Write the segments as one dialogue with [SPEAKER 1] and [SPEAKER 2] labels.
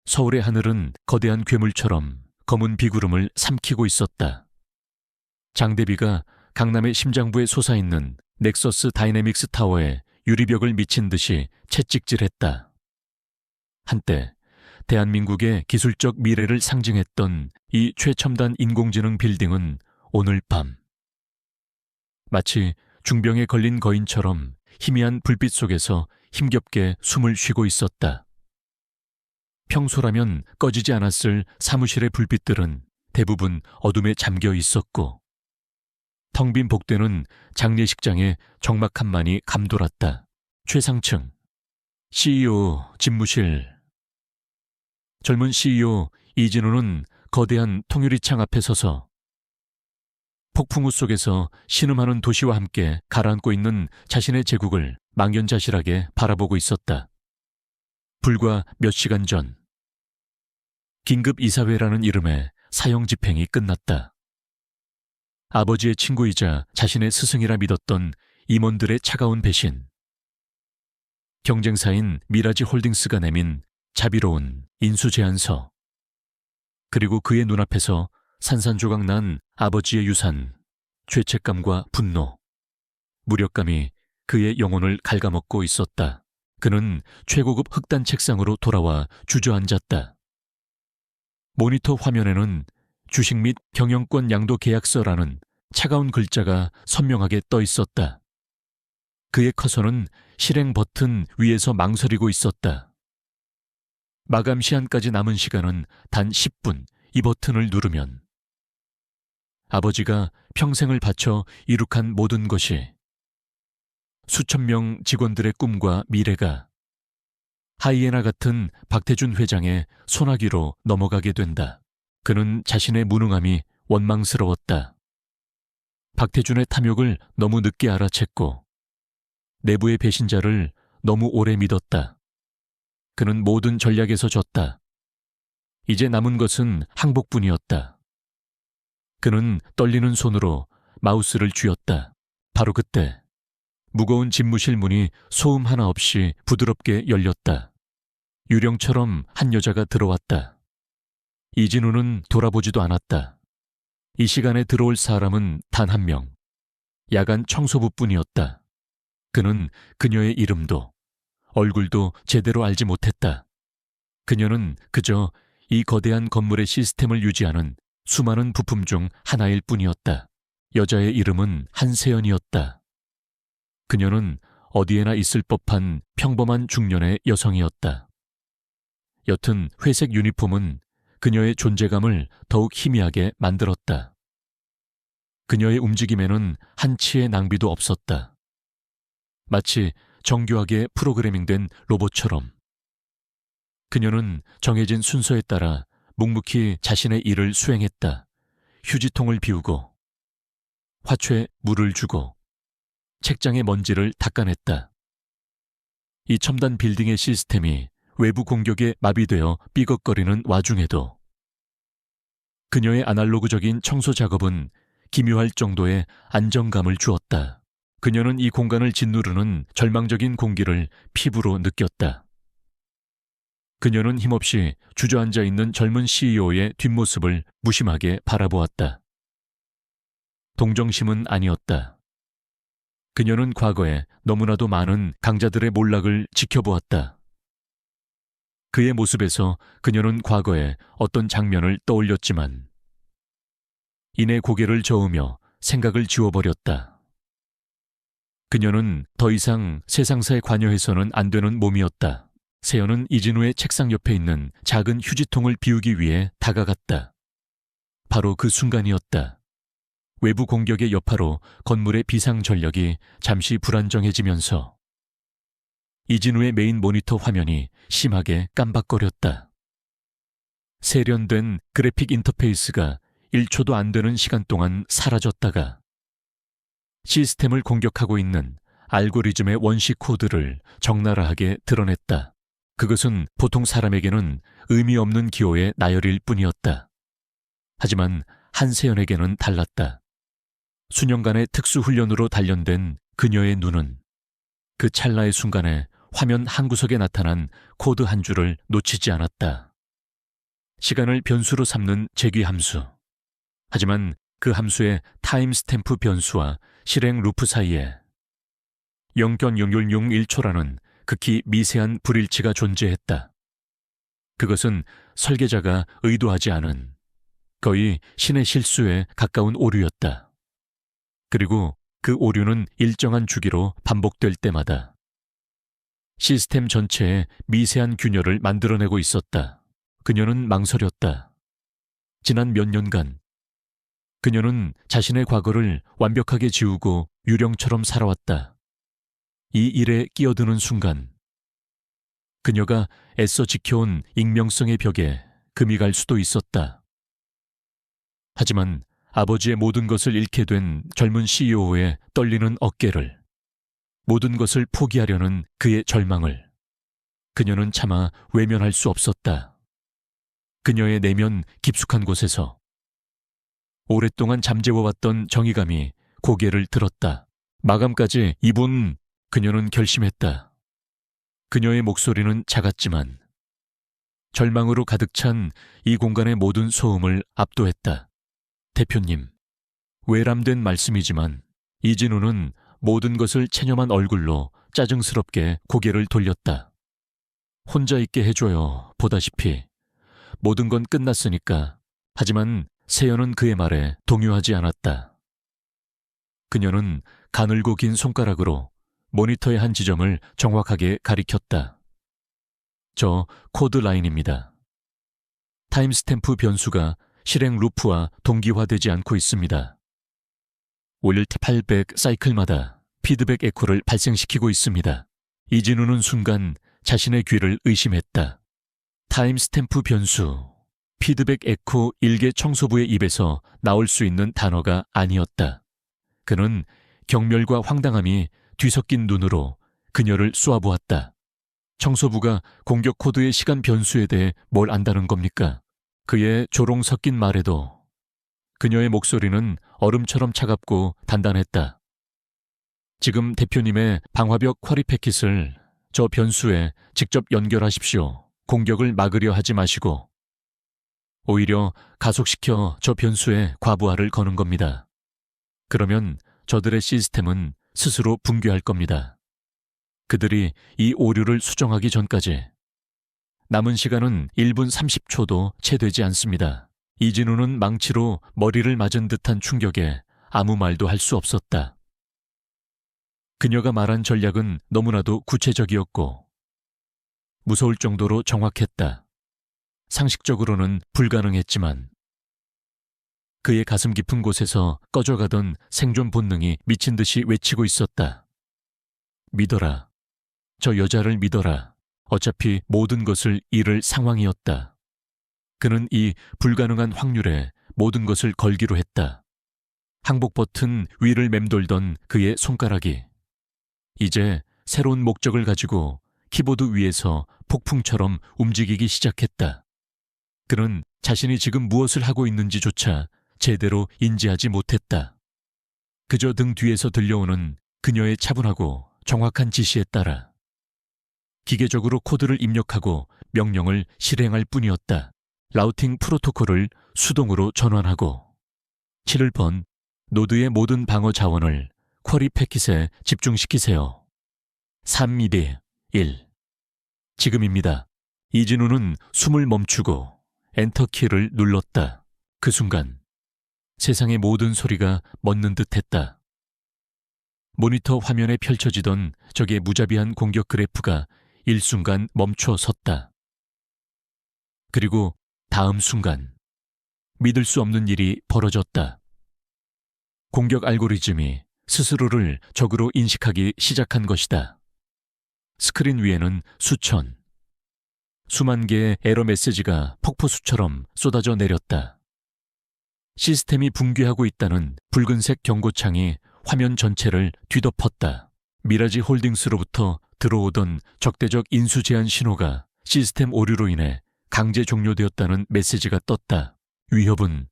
[SPEAKER 1] 서울의 하늘은 거대한 괴물처럼 검은 비구름을 삼키고 있었다. 장대비가 강남의 심장부에 솟아있는 넥서스 다이내믹스 타워에 유리벽을 미친 듯이 채찍질했다. 한때 대한민국의 기술적 미래를 상징했던 이 최첨단 인공지능 빌딩은 오늘 밤 마치 중병에 걸린 거인처럼 희미한 불빛 속에서 힘겹게 숨을 쉬고 있었다. 평소라면 꺼지지 않았을 사무실의 불빛들은 대부분 어둠에 잠겨 있었고 텅 빈 복되는 장례식장에 적막함만이 감돌았다. 최상층 CEO 집무실. 젊은 CEO 이진우는 거대한 통유리창 앞에 서서 폭풍우 속에서 신음하는 도시와 함께 가라앉고 있는 자신의 제국을 망연자실하게 바라보고 있었다. 불과 몇 시간 전 긴급 이사회라는 이름의 사형 집행이 끝났다. 아버지의 친구이자 자신의 스승이라 믿었던 임원들의 차가운 배신. 경쟁사인 미라지 홀딩스가 내민 자비로운 인수제안서. 그리고 그의 눈앞에서 산산조각 난 아버지의 유산, 죄책감과 분노, 무력감이 그의 영혼을 갉아먹고 있었다. 그는 최고급 흑단 책상으로 돌아와 주저앉았다. 모니터 화면에는 주식 및 경영권 양도 계약서라는 차가운 글자가 선명하게 떠 있었다. 그의 커서는 실행 버튼 위에서 망설이고 있었다. 마감 시한까지 남은 시간은 단 10분. 이 버튼을 누르면 아버지가 평생을 바쳐 이룩한 모든 것이, 수천 명 직원들의 꿈과 미래가 하이에나 같은 박태준 회장의 소나기로 넘어가게 된다. 그는 자신의 무능함이 원망스러웠다. 박태준의 탐욕을 너무 늦게 알아챘고 내부의 배신자를 너무 오래 믿었다. 그는 모든 전략에서 졌다. 이제 남은 것은 항복뿐이었다. 그는 떨리는 손으로 마우스를 쥐었다. 바로 그때 무거운 집무실 문이 소음 하나 없이 부드럽게 열렸다. 유령처럼 한 여자가 들어왔다. 이진우는 돌아보지도 않았다. 이 시간에 들어올 사람은 단 한 명, 야간 청소부뿐이었다. 그는 그녀의 이름도 얼굴도 제대로 알지 못했다. 그녀는 그저 이 거대한 건물의 시스템을 유지하는 수많은 부품 중 하나일 뿐이었다. 여자의 이름은 한세연이었다. 그녀는 어디에나 있을 법한 평범한 중년의 여성이었다. 옅은 회색 유니폼은 그녀의 존재감을 더욱 희미하게 만들었다. 그녀의 움직임에는 한치의 낭비도 없었다. 마치 정교하게 프로그래밍된 로봇처럼. 그녀는 정해진 순서에 따라 묵묵히 자신의 일을 수행했다. 휴지통을 비우고, 화초에 물을 주고, 책장의 먼지를 닦아냈다. 이 첨단 빌딩의 시스템이 외부 공격에 마비되어 삐걱거리는 와중에도 그녀의 아날로그적인 청소 작업은 기묘할 정도의 안정감을 주었다. 그녀는 이 공간을 짓누르는 절망적인 공기를 피부로 느꼈다. 그녀는 힘없이 주저앉아 있는 젊은 CEO의 뒷모습을 무심하게 바라보았다. 동정심은 아니었다. 그녀는 과거에 너무나도 많은 강자들의 몰락을 지켜보았다. 그의 모습에서 그녀는 과거에 어떤 장면을 떠올렸지만 이내 고개를 저으며 생각을 지워버렸다. 그녀는 더 이상 세상사에 관여해서는 안 되는 몸이었다. 세연은 이진우의 책상 옆에 있는 작은 휴지통을 비우기 위해 다가갔다. 바로 그 순간이었다. 외부 공격의 여파로 건물의 비상 전력이 잠시 불안정해지면서 이진우의 메인 모니터 화면이 심하게 깜박거렸다. 세련된 그래픽 인터페이스가 1초도 안 되는 시간 동안 사라졌다가 시스템을 공격하고 있는 알고리즘의 원시 코드를 적나라하게 드러냈다. 그것은 보통 사람에게는 의미 없는 기호의 나열일 뿐이었다. 하지만 한세연에게는 달랐다. 수년간의 특수훈련으로 단련된 그녀의 눈은 그 찰나의 순간에 화면 한 구석에 나타난 코드 한 줄을 놓치지 않았다. 시간을 변수로 삼는 재귀 함수. 하지만 그 함수의 타임 스탬프 변수와 실행 루프 사이에 0.0001초라는 극히 미세한 불일치가 존재했다. 그것은 설계자가 의도하지 않은 거의 신의 실수에 가까운 오류였다. 그리고 그 오류는 일정한 주기로 반복될 때마다 시스템 전체에 미세한 균열을 만들어내고 있었다. 그녀는 망설였다. 지난 몇 년간 그녀는 자신의 과거를 완벽하게 지우고 유령처럼 살아왔다. 이 일에 끼어드는 순간 그녀가 애써 지켜온 익명성의 벽에 금이 갈 수도 있었다. 하지만 아버지의 모든 것을 잃게 된 젊은 CEO의 떨리는 어깨를, 모든 것을 포기하려는 그의 절망을 그녀는 차마 외면할 수 없었다. 그녀의 내면 깊숙한 곳에서 오랫동안 잠재워왔던 정의감이 고개를 들었다. 마감까지 이분, 그녀는 결심했다. 그녀의 목소리는 작았지만 절망으로 가득 찬 이 공간의 모든 소음을 압도했다. 대표님, 외람된 말씀이지만 이진우는 모든 것을 체념한 얼굴로 짜증스럽게 고개를 돌렸다. 혼자 있게 해줘요. 보다시피 모든 건 끝났으니까. 하지만 세연은 그의 말에 동요하지 않았다. 그녀는 가늘고 긴 손가락으로 모니터의 한 지점을 정확하게 가리켰다. 저 코드 라인입니다. 타임스탬프 변수가 실행 루프와 동기화되지 않고 있습니다. 올 800 사이클마다 피드백 에코를 발생시키고 있습니다. 이진우는 순간 자신의 귀를 의심했다. 타임스탬프 변수, 피드백 에코 일개 청소부의 입에서 나올 수 있는 단어가 아니었다. 그는 경멸과 황당함이 뒤섞인 눈으로 그녀를 쏘아보았다. 청소부가 공격 코드의 시간 변수에 대해 뭘 안다는 겁니까? 그의 조롱 섞인 말에도 그녀의 목소리는 얼음처럼 차갑고 단단했다. 지금 대표님의 방화벽 쿼리 패킷을 저 변수에 직접 연결하십시오. 공격을 막으려 하지 마시고 오히려 가속시켜 저 변수에 과부하를 거는 겁니다. 그러면 저들의 시스템은 스스로 붕괴할 겁니다. 그들이 이 오류를 수정하기 전까지 남은 시간은 1분 30초도 채 되지 않습니다. 이진우는 망치로 머리를 맞은 듯한 충격에 아무 말도 할 수 없었다. 그녀가 말한 전략은 너무나도 구체적이었고 무서울 정도로 정확했다. 상식적으로는 불가능했지만 그의 가슴 깊은 곳에서 꺼져가던 생존 본능이 미친 듯이 외치고 있었다. 믿어라. 저 여자를 믿어라. 어차피 모든 것을 잃을 상황이었다. 그는 이 불가능한 확률에 모든 것을 걸기로 했다. 항복 버튼 위를 맴돌던 그의 손가락이 이제 새로운 목적을 가지고 키보드 위에서 폭풍처럼 움직이기 시작했다. 그는 자신이 지금 무엇을 하고 있는지조차 제대로 인지하지 못했다. 그저 등 뒤에서 들려오는 그녀의 차분하고 정확한 지시에 따라 기계적으로 코드를 입력하고 명령을 실행할 뿐이었다. 라우팅 프로토콜을 수동으로 전환하고 7번 노드의 모든 방어 자원을 쿼리 패킷에 집중시키세요. 3, 2, 1. 지금입니다. 이진우는 숨을 멈추고 엔터키를 눌렀다. 그 순간 세상의 모든 소리가 멎는 듯했다. 모니터 화면에 펼쳐지던 적의 무자비한 공격 그래프가 일순간 멈춰 섰다. 그리고 다음 순간 믿을 수 없는 일이 벌어졌다. 공격 알고리즘이 스스로를 적으로 인식하기 시작한 것이다. 스크린 위에는 수만 개의 에러 메시지가 폭포수처럼 쏟아져 내렸다. 시스템이 붕괴하고 있다는 붉은색 경고창이 화면 전체를 뒤덮었다. 미라지 홀딩스로부터 들어오던 적대적 인수 제한 신호가 시스템 오류로 인해 강제 종료되었다는 메시지가 떴다. 위협은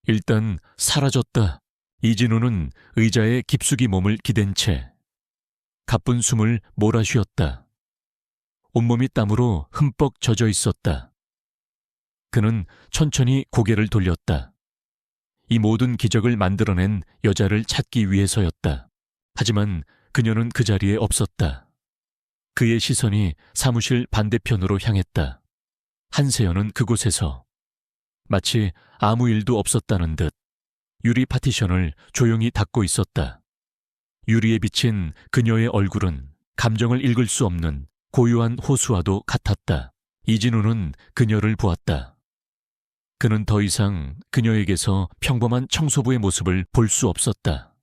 [SPEAKER 1] 일단 사라졌다. 이진우는 의자에 깊숙이 몸을 기댄 채 가쁜 숨을 몰아쉬었다. 온몸이 땀으로 흠뻑 젖어 있었다. 그는 천천히 고개를 돌렸다. 이 모든 기적을 만들어낸 여자를 찾기 위해서였다. 하지만 그녀는 그 자리에 없었다. 그의 시선이 사무실 반대편으로 향했다. 한세연은 그곳에서 마치 아무 일도 없었다는 듯 유리 파티션을 조용히 닫고 있었다. 유리에 비친 그녀의 얼굴은 감정을 읽을 수 없는 고요한 호수와도 같았다. 이진우는 그녀를 보았다. 그는 더 이상 그녀에게서 평범한 청소부의 모습을 볼 수 없었다.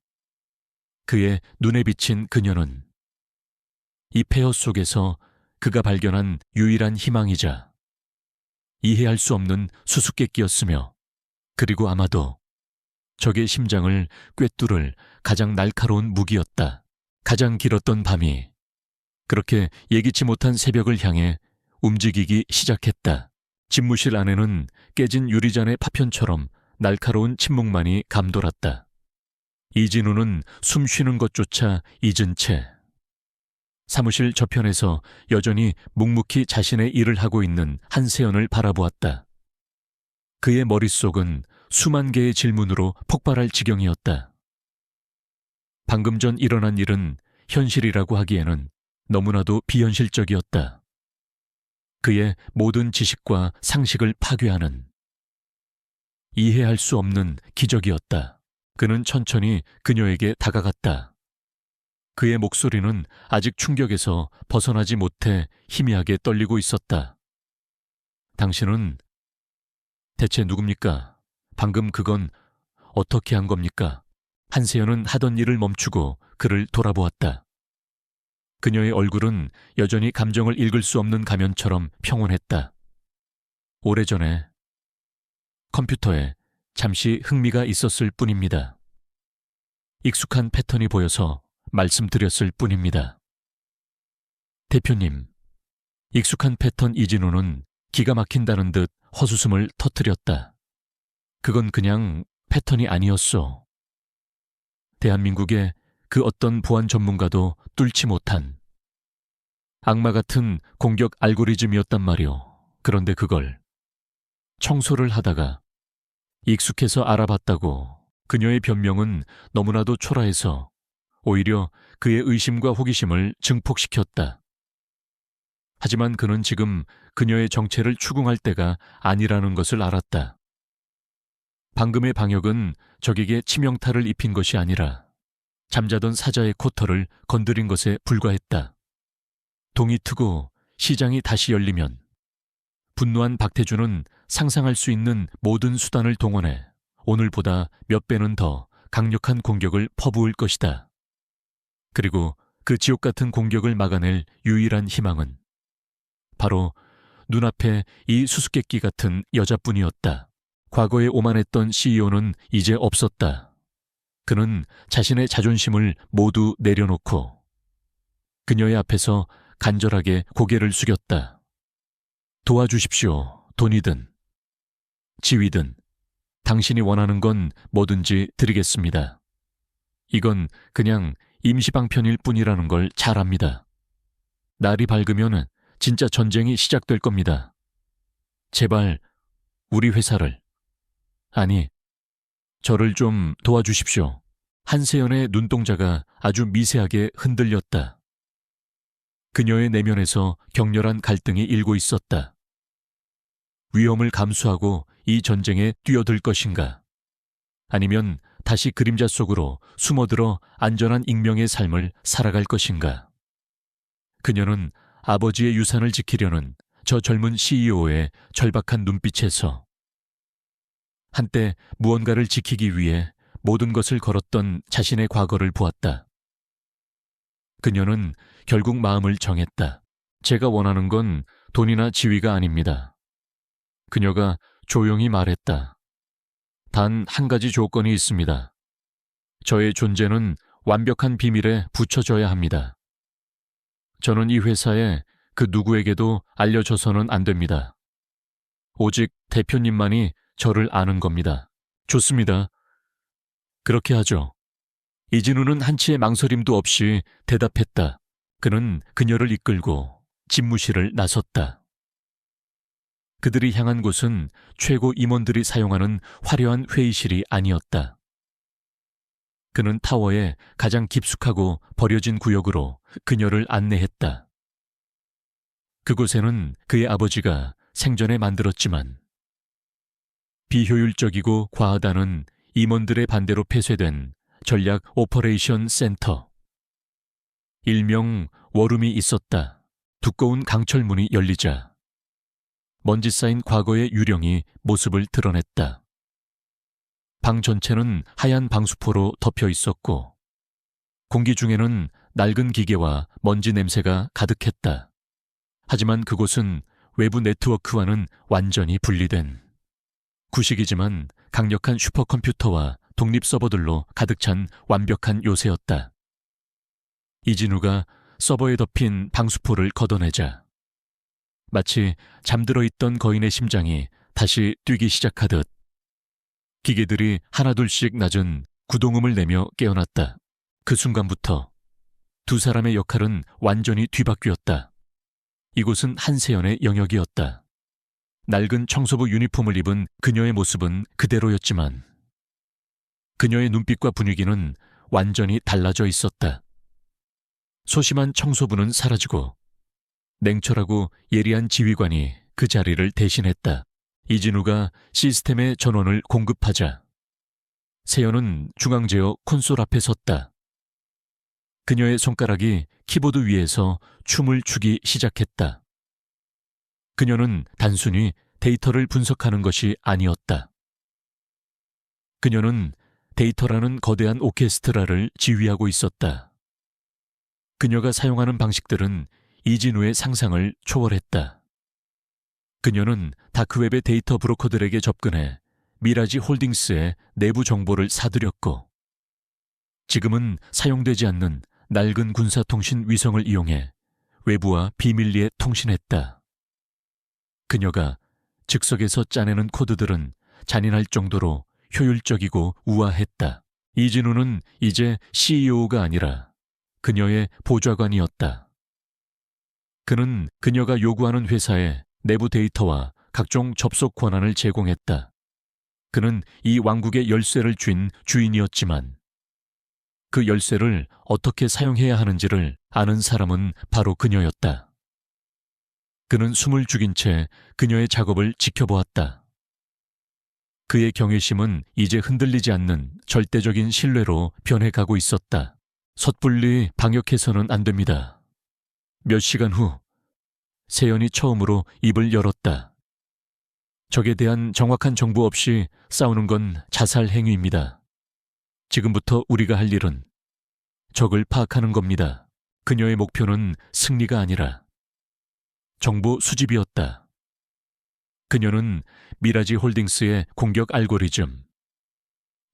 [SPEAKER 1] 그의 눈에 비친 그녀는 이 폐허 속에서 그가 발견한 유일한 희망이자 이해할 수 없는 수수께끼였으며, 그리고 아마도 적의 심장을 꿰뚫을 가장 날카로운 무기였다. 가장 길었던 밤이 그렇게 예기치 못한 새벽을 향해 움직이기 시작했다. 집무실 안에는 깨진 유리잔의 파편처럼 날카로운 침묵만이 감돌았다. 이진우는 숨 쉬는 것조차 잊은 채 사무실 저편에서 여전히 묵묵히 자신의 일을 하고 있는 한세연을 바라보았다. 그의 머릿속은 수만 개의 질문으로 폭발할 지경이었다. 방금 전 일어난 일은 현실이라고 하기에는 너무나도 비현실적이었다. 그의 모든 지식과 상식을 파괴하는, 이해할 수 없는 기적이었다. 그는 천천히 그녀에게 다가갔다. 그의 목소리는 아직 충격에서 벗어나지 못해 희미하게 떨리고 있었다. 당신은 대체 누굽니까? 방금 그건 어떻게 한 겁니까? 한세연은 하던 일을 멈추고 그를 돌아보았다. 그녀의 얼굴은 여전히 감정을 읽을 수 없는 가면처럼 평온했다. 오래전에 컴퓨터에 잠시 흥미가 있었을 뿐입니다. 익숙한 패턴이 보여서 말씀드렸을 뿐입니다. 대표님, 익숙한 패턴. 이진우는 기가 막힌다는 듯 헛웃음을 터뜨렸다. 그건 그냥 패턴이 아니었어. 대한민국의 그 어떤 보안 전문가도 뚫지 못한 악마 같은 공격 알고리즘이었단 말이오. 그런데 그걸 청소를 하다가 익숙해서 알아봤다고. 그녀의 변명은 너무나도 초라해서 오히려 그의 의심과 호기심을 증폭시켰다. 하지만 그는 지금 그녀의 정체를 추궁할 때가 아니라는 것을 알았다. 방금의 방역은 적에게 치명타를 입힌 것이 아니라 잠자던 사자의 코털을 건드린 것에 불과했다. 동이 트고 시장이 다시 열리면 분노한 박태주는 상상할 수 있는 모든 수단을 동원해 오늘보다 몇 배는 더 강력한 공격을 퍼부을 것이다. 그리고 그 지옥 같은 공격을 막아낼 유일한 희망은 바로 눈앞에 이 수수께끼 같은 여자뿐이었다. 과거에 오만했던 CEO는 이제 없었다. 그는 자신의 자존심을 모두 내려놓고 그녀의 앞에서 간절하게 고개를 숙였다. 도와주십시오. 돈이든 지위든 당신이 원하는 건 뭐든지 드리겠습니다. 이건 그냥 임시방편일 뿐이라는 걸 잘 압니다. 날이 밝으면 진짜 전쟁이 시작될 겁니다. 제발 우리 회사를, 아니, 저를 좀 도와주십시오. 한세연의 눈동자가 아주 미세하게 흔들렸다. 그녀의 내면에서 격렬한 갈등이 일고 있었다. 위험을 감수하고 이 전쟁에 뛰어들 것인가? 아니면 다시 그림자 속으로 숨어들어 안전한 익명의 삶을 살아갈 것인가? 그녀는 아버지의 유산을 지키려는 저 젊은 CEO의 절박한 눈빛에서 한때 무언가를 지키기 위해 모든 것을 걸었던 자신의 과거를 보았다. 그녀는 결국 마음을 정했다. 제가 원하는 건 돈이나 지위가 아닙니다. 그녀가 조용히 말했다. 단 한 가지 조건이 있습니다. 저의 존재는 완벽한 비밀에 붙여져야 합니다. 저는 이 회사에 그 누구에게도 알려줘서는 안 됩니다. 오직 대표님만이 저를 아는 겁니다. 좋습니다. 그렇게 하죠. 이진우는 한치의 망설임도 없이 대답했다. 그는 그녀를 이끌고 집무실을 나섰다. 그들이 향한 곳은 최고 임원들이 사용하는 화려한 회의실이 아니었다. 그는 타워의 가장 깊숙하고 버려진 구역으로 그녀를 안내했다. 그곳에는 그의 아버지가 생전에 만들었지만 비효율적이고 과하다는 임원들의 반대로 폐쇄된 전략 오퍼레이션 센터. 일명 워룸이 있었다. 두꺼운 강철문이 열리자 먼지 쌓인 과거의 유령이 모습을 드러냈다. 방 전체는 하얀 방수포로 덮여 있었고 공기 중에는 낡은 기계와 먼지 냄새가 가득했다. 하지만 그곳은 외부 네트워크와는 완전히 분리된 구식이지만 강력한 슈퍼컴퓨터와 독립 서버들로 가득 찬 완벽한 요새였다. 이진우가 서버에 덮인 방수포를 걷어내자 마치 잠들어 있던 거인의 심장이 다시 뛰기 시작하듯 기계들이 하나둘씩 낮은 구동음을 내며 깨어났다. 그 순간부터 두 사람의 역할은 완전히 뒤바뀌었다. 이곳은 한세연의 영역이었다. 낡은 청소부 유니폼을 입은 그녀의 모습은 그대로였지만 그녀의 눈빛과 분위기는 완전히 달라져 있었다. 소심한 청소부는 사라지고 냉철하고 예리한 지휘관이 그 자리를 대신했다. 이진우가 시스템의 전원을 공급하자 세연은 중앙 제어 콘솔 앞에 섰다. 그녀의 손가락이 키보드 위에서 춤을 추기 시작했다. 그녀는 단순히 데이터를 분석하는 것이 아니었다. 그녀는 데이터라는 거대한 오케스트라를 지휘하고 있었다. 그녀가 사용하는 방식들은 이진우의 상상을 초월했다. 그녀는 다크웹의 데이터 브로커들에게 접근해 미라지 홀딩스의 내부 정보를 사들였고 지금은 사용되지 않는 낡은 군사통신 위성을 이용해 외부와 비밀리에 통신했다. 그녀가 즉석에서 짜내는 코드들은 잔인할 정도로 효율적이고 우아했다. 이진우는 이제 CEO가 아니라 그녀의 보좌관이었다. 그는 그녀가 요구하는 회사에 내부 데이터와 각종 접속 권한을 제공했다. 그는 이 왕국의 열쇠를 쥔 주인이었지만 그 열쇠를 어떻게 사용해야 하는지를 아는 사람은 바로 그녀였다. 그는 숨을 죽인 채 그녀의 작업을 지켜보았다. 그의 경외심은 이제 흔들리지 않는 절대적인 신뢰로 변해가고 있었다. 섣불리 방역해서는 안 됩니다. 몇 시간 후 세연이 처음으로 입을 열었다. 적에 대한 정확한 정보 없이 싸우는 건 자살 행위입니다. 지금부터 우리가 할 일은 적을 파악하는 겁니다. 그녀의 목표는 승리가 아니라 정보 수집이었다. 그녀는 미라지 홀딩스의 공격 알고리즘,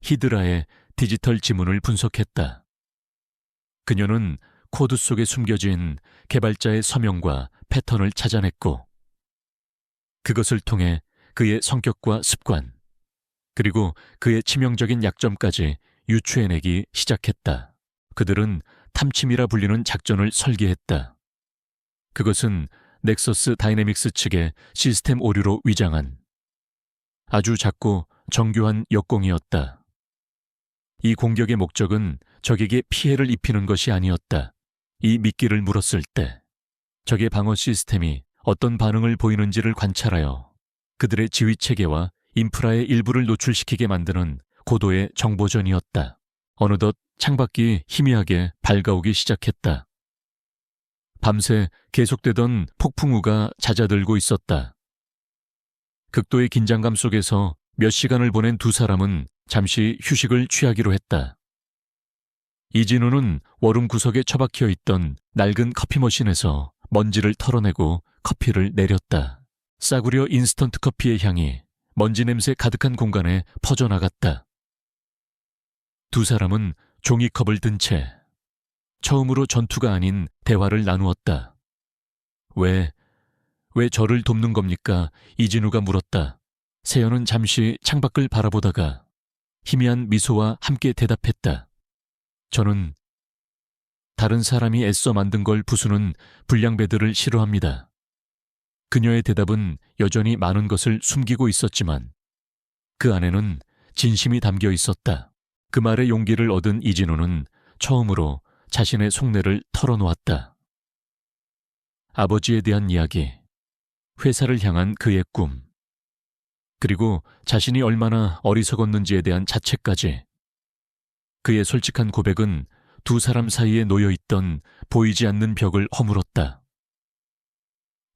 [SPEAKER 1] 히드라의 디지털 지문을 분석했다. 그녀는 코드 속에 숨겨진 개발자의 서명과 패턴을 찾아냈고 그것을 통해 그의 성격과 습관, 그리고 그의 치명적인 약점까지 유추해내기 시작했다. 그들은 탐침이라 불리는 작전을 설계했다. 그것은 넥서스 다이내믹스 측의 시스템 오류로 위장한 아주 작고 정교한 역공이었다. 이 공격의 목적은 적에게 피해를 입히는 것이 아니었다. 이 미끼를 물었을 때 적의 방어 시스템이 어떤 반응을 보이는지를 관찰하여 그들의 지휘체계와 인프라의 일부를 노출시키게 만드는 고도의 정보전이었다. 어느덧 창밖이 희미하게 밝아오기 시작했다. 밤새 계속되던 폭풍우가 잦아들고 있었다. 극도의 긴장감 속에서 몇 시간을 보낸 두 사람은 잠시 휴식을 취하기로 했다. 이진우는 워룸 구석에 처박혀 있던 낡은 커피 머신에서 먼지를 털어내고 커피를 내렸다. 싸구려 인스턴트 커피의 향이 먼지 냄새 가득한 공간에 퍼져나갔다. 두 사람은 종이컵을 든 채 처음으로 전투가 아닌 대화를 나누었다. 왜 저를 돕는 겁니까? 이진우가 물었다. 세연은 잠시 창밖을 바라보다가 희미한 미소와 함께 대답했다. 저는 다른 사람이 애써 만든 걸 부수는 불량배들을 싫어합니다. 그녀의 대답은 여전히 많은 것을 숨기고 있었지만 그 안에는 진심이 담겨 있었다. 그 말에 용기를 얻은 이진우는 처음으로 자신의 속내를 털어놓았다. 아버지에 대한 이야기, 회사를 향한 그의 꿈, 그리고 자신이 얼마나 어리석었는지에 대한 자책까지. 그의 솔직한 고백은 두 사람 사이에 놓여있던 보이지 않는 벽을 허물었다.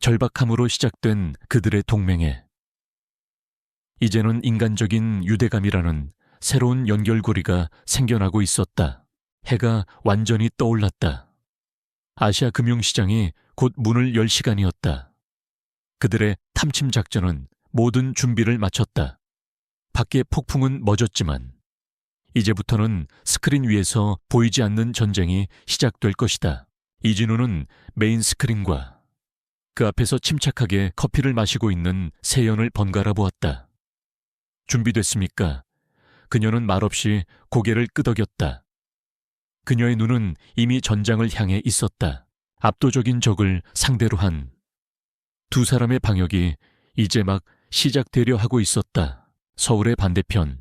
[SPEAKER 1] 절박함으로 시작된 그들의 동맹에 이제는 인간적인 유대감이라는 새로운 연결고리가 생겨나고 있었다. 해가 완전히 떠올랐다. 아시아 금융시장이 곧 문을 열 시간이었다. 그들의 탐침 작전은 모든 준비를 마쳤다. 밖의 폭풍은 멎었지만 이제부터는 스크린 위에서 보이지 않는 전쟁이 시작될 것이다. 이진우는 메인 스크린과 그 앞에서 침착하게 커피를 마시고 있는 세연을 번갈아 보았다. 준비됐습니까? 그녀는 말없이 고개를 끄덕였다. 그녀의 눈은 이미 전장을 향해 있었다. 압도적인 적을 상대로 한 두 사람의 방역이 이제 막 시작되려 하고 있었다. 서울의 반대편,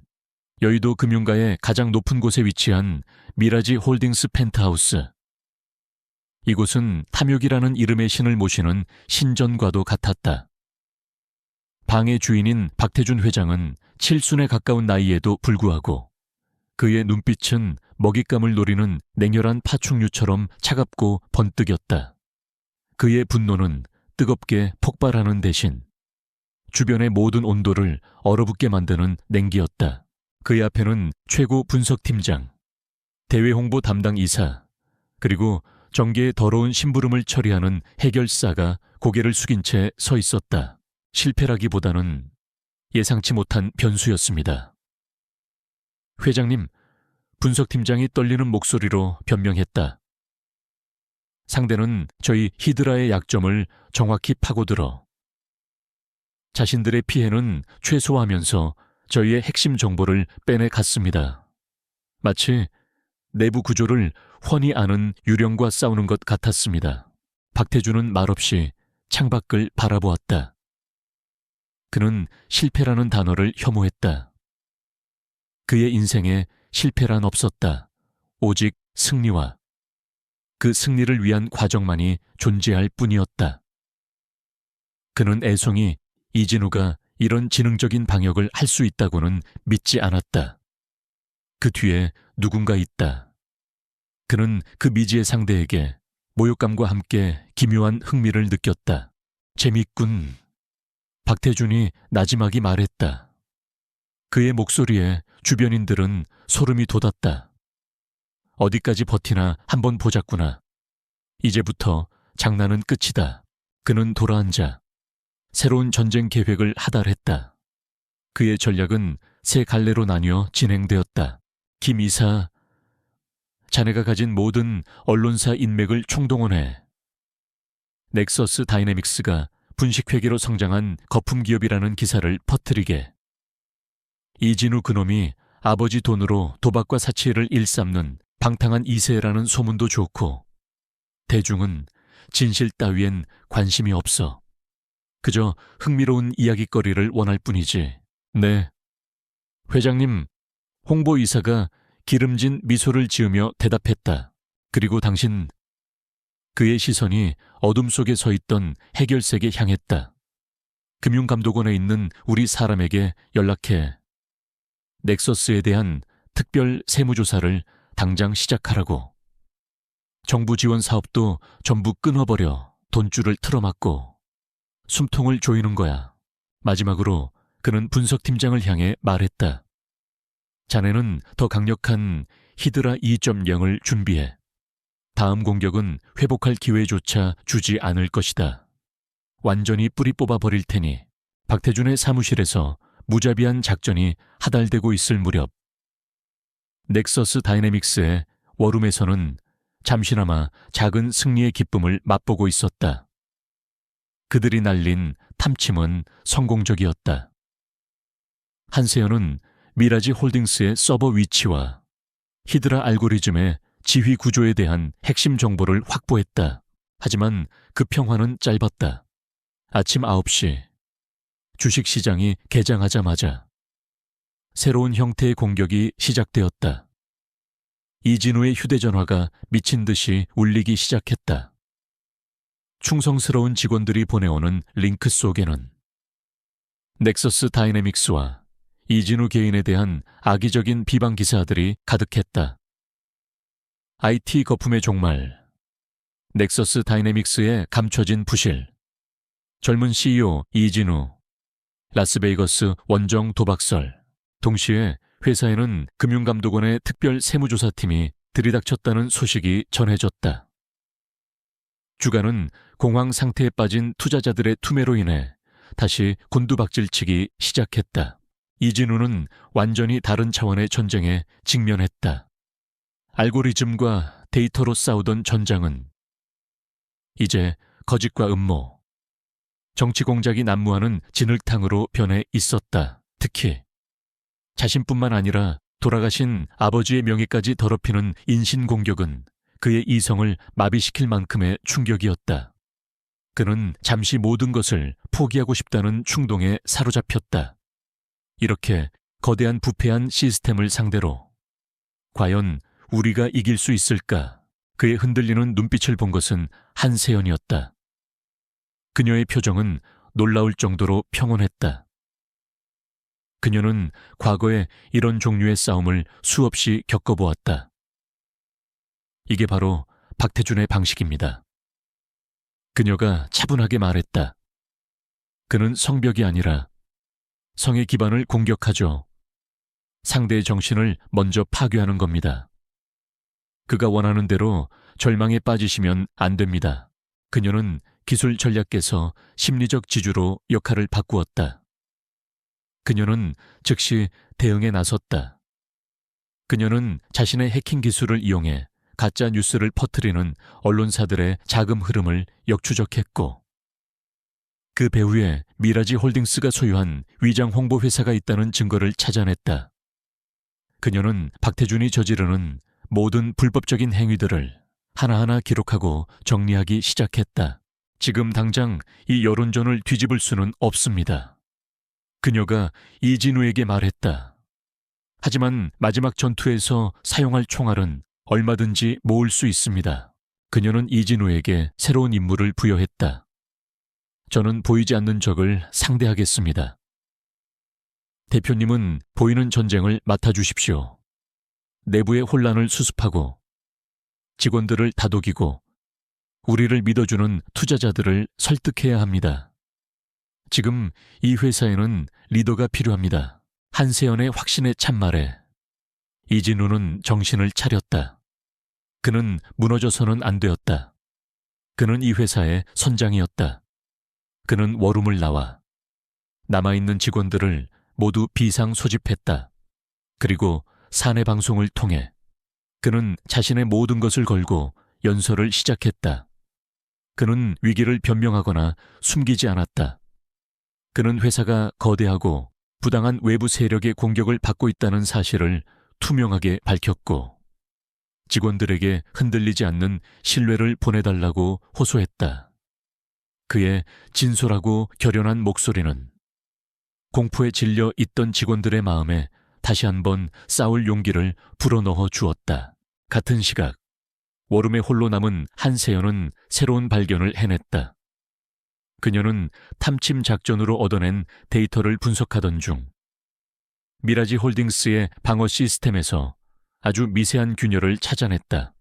[SPEAKER 1] 여의도 금융가의 가장 높은 곳에 위치한 미라지 홀딩스 펜트하우스. 이곳은 탐욕이라는 이름의 신을 모시는 신전과도 같았다. 방의 주인인 박태준 회장은 칠순에 가까운 나이에도 불구하고 그의 눈빛은 먹잇감을 노리는 냉혈한 파충류처럼 차갑고 번뜩였다. 그의 분노는 뜨겁게 폭발하는 대신 주변의 모든 온도를 얼어붙게 만드는 냉기였다. 그의 앞에는 최고 분석팀장, 대외 홍보 담당 이사, 그리고 정계의 더러운 심부름을 처리하는 해결사가 고개를 숙인 채 서 있었다. 실패라기보다는 예상치 못한 변수였습니다. 회장님, 분석팀장이 떨리는 목소리로 변명했다. 상대는 저희 히드라의 약점을 정확히 파고들어 자신들의 피해는 최소화하면서 저희의 핵심 정보를 빼내갔습니다. 마치 내부 구조를 훤히 아는 유령과 싸우는 것 같았습니다. 박태준은 말없이 창밖을 바라보았다. 그는 실패라는 단어를 혐오했다. 그의 인생에 실패란 없었다. 오직 승리와 그 승리를 위한 과정만이 존재할 뿐이었다. 그는 애송이 이진우가 이런 지능적인 방역을 할 수 있다고는 믿지 않았다. 그 뒤에 누군가 있다. 그는 그 미지의 상대에게 모욕감과 함께 기묘한 흥미를 느꼈다. 재밌군. 박태준이 나지막이 말했다. 그의 목소리에 주변인들은 소름이 돋았다. 어디까지 버티나 한번 보자꾸나. 이제부터 장난은 끝이다. 그는 돌아앉아 새로운 전쟁 계획을 하달했다. 그의 전략은 세 갈래로 나뉘어 진행되었다. 김 이사, 자네가 가진 모든 언론사 인맥을 총동원해 넥서스 다이내믹스가 분식회계로 성장한 거품 기업이라는 기사를 퍼뜨리게. 이진우 그놈이 아버지 돈으로 도박과 사치를 일삼는 방탕한 2세라는 소문도 좋고 대중은 진실 따위엔 관심이 없어. 그저 흥미로운 이야깃거리를 원할 뿐이지. 네. 회장님, 홍보이사가 기름진 미소를 지으며 대답했다. 그리고 당신, 그의 시선이 어둠 속에 서 있던 해결색에 향했다. 금융감독원에 있는 우리 사람에게 연락해 넥서스에 대한 특별 세무조사를 당장 시작하라고. 정부 지원 사업도 전부 끊어버려 돈줄을 틀어막고 숨통을 조이는 거야. 마지막으로 그는 분석팀장을 향해 말했다. 자네는 더 강력한 히드라 2.0을 준비해. 다음 공격은 회복할 기회조차 주지 않을 것이다. 완전히 뿌리 뽑아버릴 테니. 박태준의 사무실에서 무자비한 작전이 하달되고 있을 무렵 넥서스 다이내믹스의 워룸에서는 잠시나마 작은 승리의 기쁨을 맛보고 있었다. 그들이 날린 탐침은 성공적이었다. 한세연은 미라지 홀딩스의 서버 위치와 히드라 알고리즘의 지휘 구조에 대한 핵심 정보를 확보했다. 하지만 그 평화는 짧았다. 아침 9시 주식시장이 개장하자마자 새로운 형태의 공격이 시작되었다. 이진우의 휴대전화가 미친 듯이 울리기 시작했다. 충성스러운 직원들이 보내오는 링크 속에는 넥서스 다이내믹스와 이진우 개인에 대한 악의적인 비방 기사들이 가득했다. IT 거품의 종말, 넥서스 다이내믹스의 감춰진 부실, 젊은 CEO 이진우, 라스베이거스 원정 도박설, 동시에 회사에는 금융감독원의 특별 세무조사팀이 들이닥쳤다는 소식이 전해졌다. 주가는 공황 상태에 빠진 투자자들의 투매로 인해 다시 곤두박질치기 시작했다. 이진우는 완전히 다른 차원의 전쟁에 직면했다. 알고리즘과 데이터로 싸우던 전장은 이제 거짓과 음모, 정치 공작이 난무하는 진흙탕으로 변해 있었다. 특히 자신뿐만 아니라 돌아가신 아버지의 명예까지 더럽히는 인신공격은 그의 이성을 마비시킬 만큼의 충격이었다. 그는 잠시 모든 것을 포기하고 싶다는 충동에 사로잡혔다. 이렇게 거대한 부패한 시스템을 상대로 과연 우리가 이길 수 있을까? 그의 흔들리는 눈빛을 본 것은 한세연이었다. 그녀의 표정은 놀라울 정도로 평온했다. 그녀는 과거에 이런 종류의 싸움을 수없이 겪어보았다. 이게 바로 박태준의 방식입니다. 그녀가 차분하게 말했다. 그는 성벽이 아니라 성의 기반을 공격하죠. 상대의 정신을 먼저 파괴하는 겁니다. 그가 원하는 대로 절망에 빠지시면 안 됩니다. 그녀는 기술 전략계에서 심리적 지주로 역할을 바꾸었다. 그녀는 즉시 대응에 나섰다. 그녀는 자신의 해킹 기술을 이용해 가짜 뉴스를 퍼뜨리는 언론사들의 자금 흐름을 역추적했고, 그 배후에 미라지 홀딩스가 소유한 위장 홍보 회사가 있다는 증거를 찾아냈다. 그녀는 박태준이 저지르는 모든 불법적인 행위들을 하나하나 기록하고 정리하기 시작했다. 지금 당장 이 여론전을 뒤집을 수는 없습니다. 그녀가 이진우에게 말했다. 하지만 마지막 전투에서 사용할 총알은 얼마든지 모을 수 있습니다. 그녀는 이진우에게 새로운 임무를 부여했다. 저는 보이지 않는 적을 상대하겠습니다. 대표님은 보이는 전쟁을 맡아주십시오. 내부의 혼란을 수습하고 직원들을 다독이고 우리를 믿어주는 투자자들을 설득해야 합니다. 지금 이 회사에는 리더가 필요합니다. 한세연의 확신의 참말에 이진우는 정신을 차렸다. 그는 무너져서는 안 되었다. 그는 이 회사의 선장이었다. 그는 워룸을 나와 남아있는 직원들을 모두 비상 소집했다. 그리고 사내 방송을 통해 그는 자신의 모든 것을 걸고 연설을 시작했다. 그는 위기를 변명하거나 숨기지 않았다. 그는 회사가 거대하고 부당한 외부 세력의 공격을 받고 있다는 사실을 투명하게 밝혔고 직원들에게 흔들리지 않는 신뢰를 보내달라고 호소했다. 그의 진솔하고 결연한 목소리는 공포에 질려 있던 직원들의 마음에 다시 한번 싸울 용기를 불어넣어 주었다. 같은 시각 워룸에 홀로 남은 한세연은 새로운 발견을 해냈다. 그녀는 탐침 작전으로 얻어낸 데이터를 분석하던 중 미라지 홀딩스의 방어 시스템에서 아주 미세한 균열을 찾아냈다.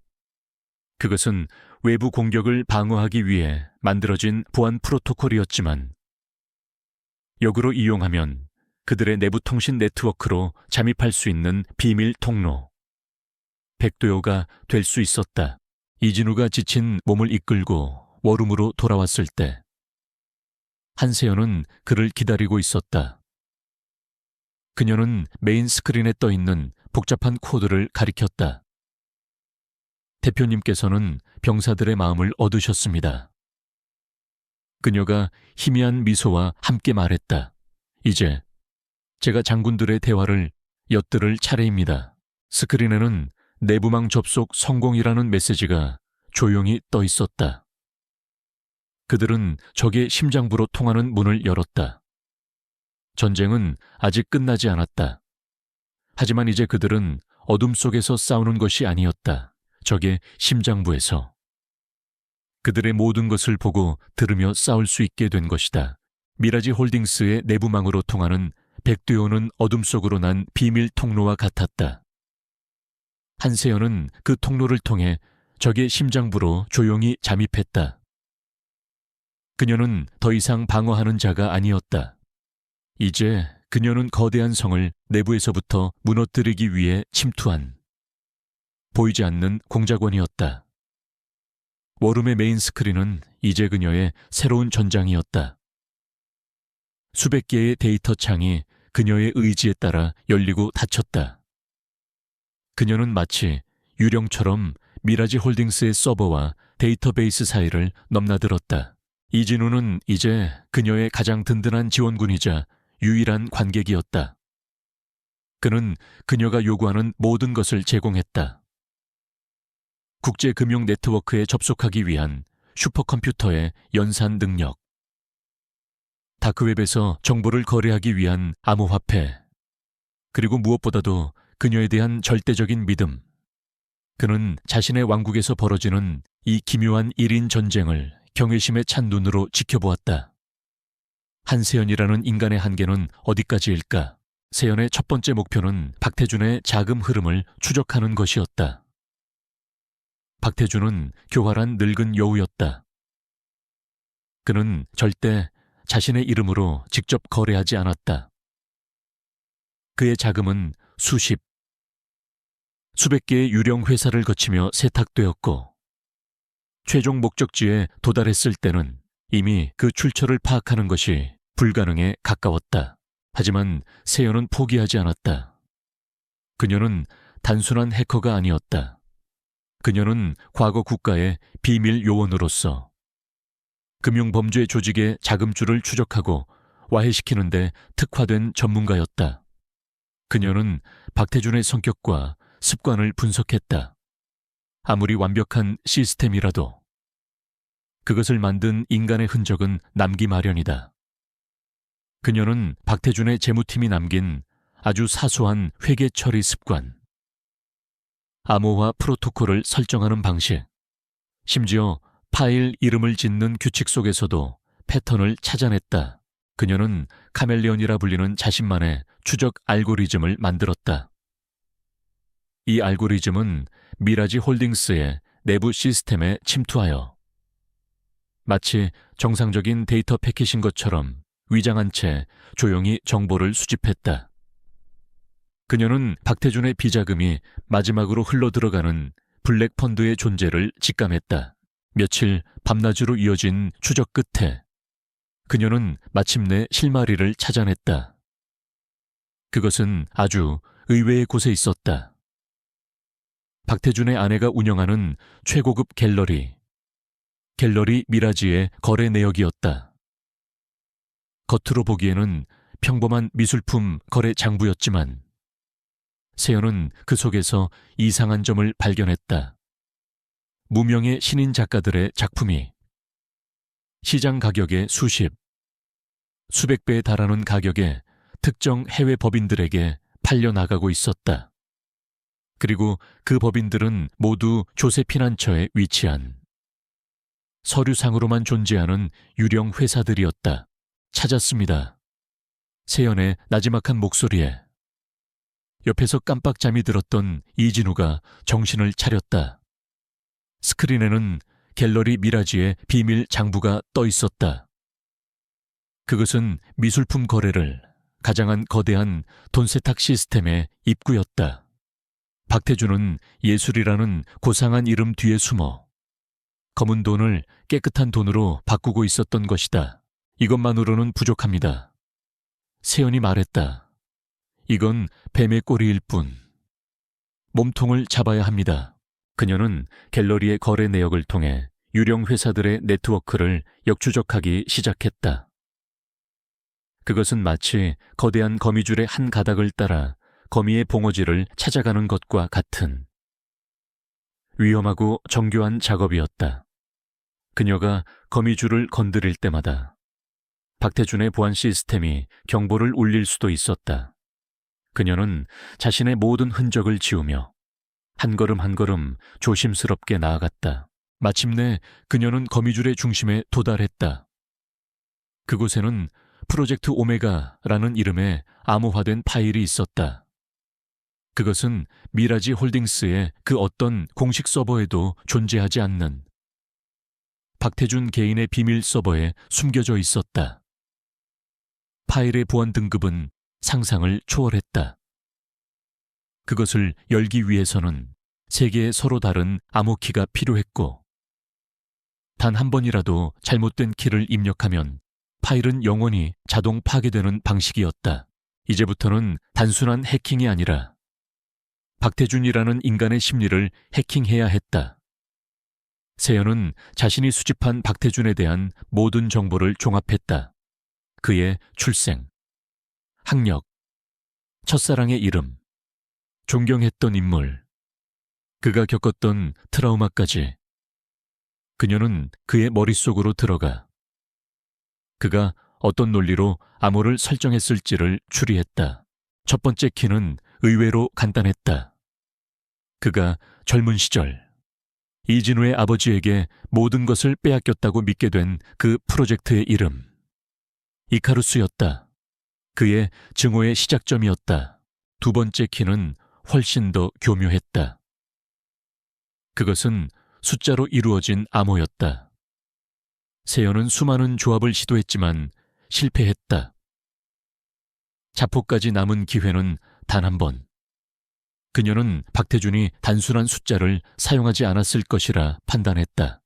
[SPEAKER 1] 그것은 외부 공격을 방어하기 위해 만들어진 보안 프로토콜이었지만 역으로 이용하면 그들의 내부 통신 네트워크로 잠입할 수 있는 비밀 통로, 백도요가 될 수 있었다. 이진우가 지친 몸을 이끌고 워룸으로 돌아왔을 때 한세연은 그를 기다리고 있었다. 그녀는 메인 스크린에 떠있는 복잡한 코드를 가리켰다. 대표님께서는 병사들의 마음을 얻으셨습니다. 그녀가 희미한 미소와 함께 말했다. 이제 제가 장군들의 대화를 엿들을 차례입니다. 스크린에는 내부망 접속 성공이라는 메시지가 조용히 떠 있었다. 그들은 적의 심장부로 통하는 문을 열었다. 전쟁은 아직 끝나지 않았다. 하지만 이제 그들은 어둠 속에서 싸우는 것이 아니었다. 적의 심장부에서. 그들의 모든 것을 보고 들으며 싸울 수 있게 된 것이다. 미라지 홀딩스의 내부망으로 통하는 백두에 어둠 속으로 난 비밀 통로와 같았다. 한세연은 그 통로를 통해 적의 심장부로 조용히 잠입했다. 그녀는 더 이상 방어하는 자가 아니었다. 이제 그녀는 거대한 성을 내부에서부터 무너뜨리기 위해 침투한 보이지 않는 공작원이었다. 워룸의 메인 스크린은 이제 그녀의 새로운 전장이었다. 수백 개의 데이터 창이 그녀의 의지에 따라 열리고 닫혔다. 그녀는 마치 유령처럼 미라지 홀딩스의 서버와 데이터베이스 사이를 넘나들었다. 이진우는 이제 그녀의 가장 든든한 지원군이자 유일한 관객이었다. 그는 그녀가 요구하는 모든 것을 제공했다. 국제금융 네트워크에 접속하기 위한 슈퍼컴퓨터의 연산 능력, 다크웹에서 정보를 거래하기 위한 암호화폐, 그리고 무엇보다도 그녀에 대한 절대적인 믿음. 그는 자신의 왕국에서 벌어지는 이 기묘한 1인 전쟁을 경외심에 찬 눈으로 지켜보았다. 한세연이라는 인간의 한계는 어디까지일까? 세연의 첫 번째 목표는 박태준의 자금 흐름을 추적하는 것이었다. 박태준은 교활한 늙은 여우였다. 그는 절대 자신의 이름으로 직접 거래하지 않았다. 그의 자금은 수백 개의 유령 회사를 거치며 세탁되었고, 최종 목적지에 도달했을 때는 이미 그 출처를 파악하는 것이 불가능에 가까웠다. 하지만 세연은 포기하지 않았다. 그녀는 단순한 해커가 아니었다. 그녀는 과거 국가의 비밀 요원으로서 금융범죄 조직의 자금줄을 추적하고 와해시키는 데 특화된 전문가였다. 그녀는 박태준의 성격과 습관을 분석했다. 아무리 완벽한 시스템이라도 그것을 만든 인간의 흔적은 남기 마련이다. 그녀는 박태준의 재무팀이 남긴 아주 사소한 회계 처리 습관, 암호화 프로토콜을 설정하는 방식, 심지어 파일 이름을 짓는 규칙 속에서도 패턴을 찾아냈다. 그녀는 카멜레온이라 불리는 자신만의 추적 알고리즘을 만들었다. 이 알고리즘은 미라지 홀딩스의 내부 시스템에 침투하여 마치 정상적인 데이터 패킷인 것처럼 위장한 채 조용히 정보를 수집했다. 그녀는 박태준의 비자금이 마지막으로 흘러들어가는 블랙펀드의 존재를 직감했다. 며칠 밤낮으로 이어진 추적 끝에 그녀는 마침내 실마리를 찾아냈다. 그것은 아주 의외의 곳에 있었다. 박태준의 아내가 운영하는 최고급 갤러리 미라지의 거래 내역이었다. 겉으로 보기에는 평범한 미술품 거래 장부였지만 세연은 그 속에서 이상한 점을 발견했다. 무명의 신인 작가들의 작품이 시장 가격의 수백 배에 달하는 가격에 특정 해외 법인들에게 팔려나가고 있었다. 그리고 그 법인들은 모두 조세피난처에 위치한 서류상으로만 존재하는 유령 회사들이었다. 찾았습니다. 세연의 나지막한 목소리에 옆에서 깜빡 잠이 들었던 이진우가 정신을 차렸다. 스크린에는 갤러리 미라지의 비밀 장부가 떠 있었다. 그것은 미술품 거래를 가장한 거대한 돈 세탁 시스템의 입구였다. 박태준은 예술이라는 고상한 이름 뒤에 숨어 검은 돈을 깨끗한 돈으로 바꾸고 있었던 것이다. 이것만으로는 부족합니다. 세연이 말했다. 이건 뱀의 꼬리일 뿐. 몸통을 잡아야 합니다. 그녀는 갤러리의 거래 내역을 통해 유령 회사들의 네트워크를 역추적하기 시작했다. 그것은 마치 거대한 거미줄의 한 가닥을 따라 거미의 봉어지를 찾아가는 것과 같은 위험하고 정교한 작업이었다. 그녀가 거미줄을 건드릴 때마다 박태준의 보안 시스템이 경보를 울릴 수도 있었다. 그녀는 자신의 모든 흔적을 지우며 한 걸음 한 걸음 조심스럽게 나아갔다. 마침내 그녀는 거미줄의 중심에 도달했다. 그곳에는 프로젝트 오메가라는 이름의 암호화된 파일이 있었다. 그것은 미라지 홀딩스의 그 어떤 공식 서버에도 존재하지 않는 박태준 개인의 비밀 서버에 숨겨져 있었다. 파일의 보안 등급은 상상을 초월했다. 그것을 열기 위해서는 3개의 서로 다른 암호키가 필요했고, 단 한 번이라도 잘못된 키를 입력하면 파일은 영원히 자동 파괴되는 방식이었다. 이제부터는 단순한 해킹이 아니라 박태준이라는 인간의 심리를 해킹해야 했다. 세연은 자신이 수집한 박태준에 대한 모든 정보를 종합했다. 그의 출생, 학력, 첫사랑의 이름, 존경했던 인물, 그가 겪었던 트라우마까지. 그녀는 그의 머릿속으로 들어가 그가 어떤 논리로 암호를 설정했을지를 추리했다. 첫 번째 키는 의외로 간단했다. 그가 젊은 시절 이진우의 아버지에게 모든 것을 빼앗겼다고 믿게 된 그 프로젝트의 이름, 이카루스였다. 그의 증오의 시작점이었다. 두 번째 키는 훨씬 더 교묘했다. 그것은 숫자로 이루어진 암호였다. 세연은 수많은 조합을 시도했지만 실패했다. 자포까지 남은 기회는 단 한 번. 그녀는 박태준이 단순한 숫자를 사용하지 않았을 것이라 판단했다.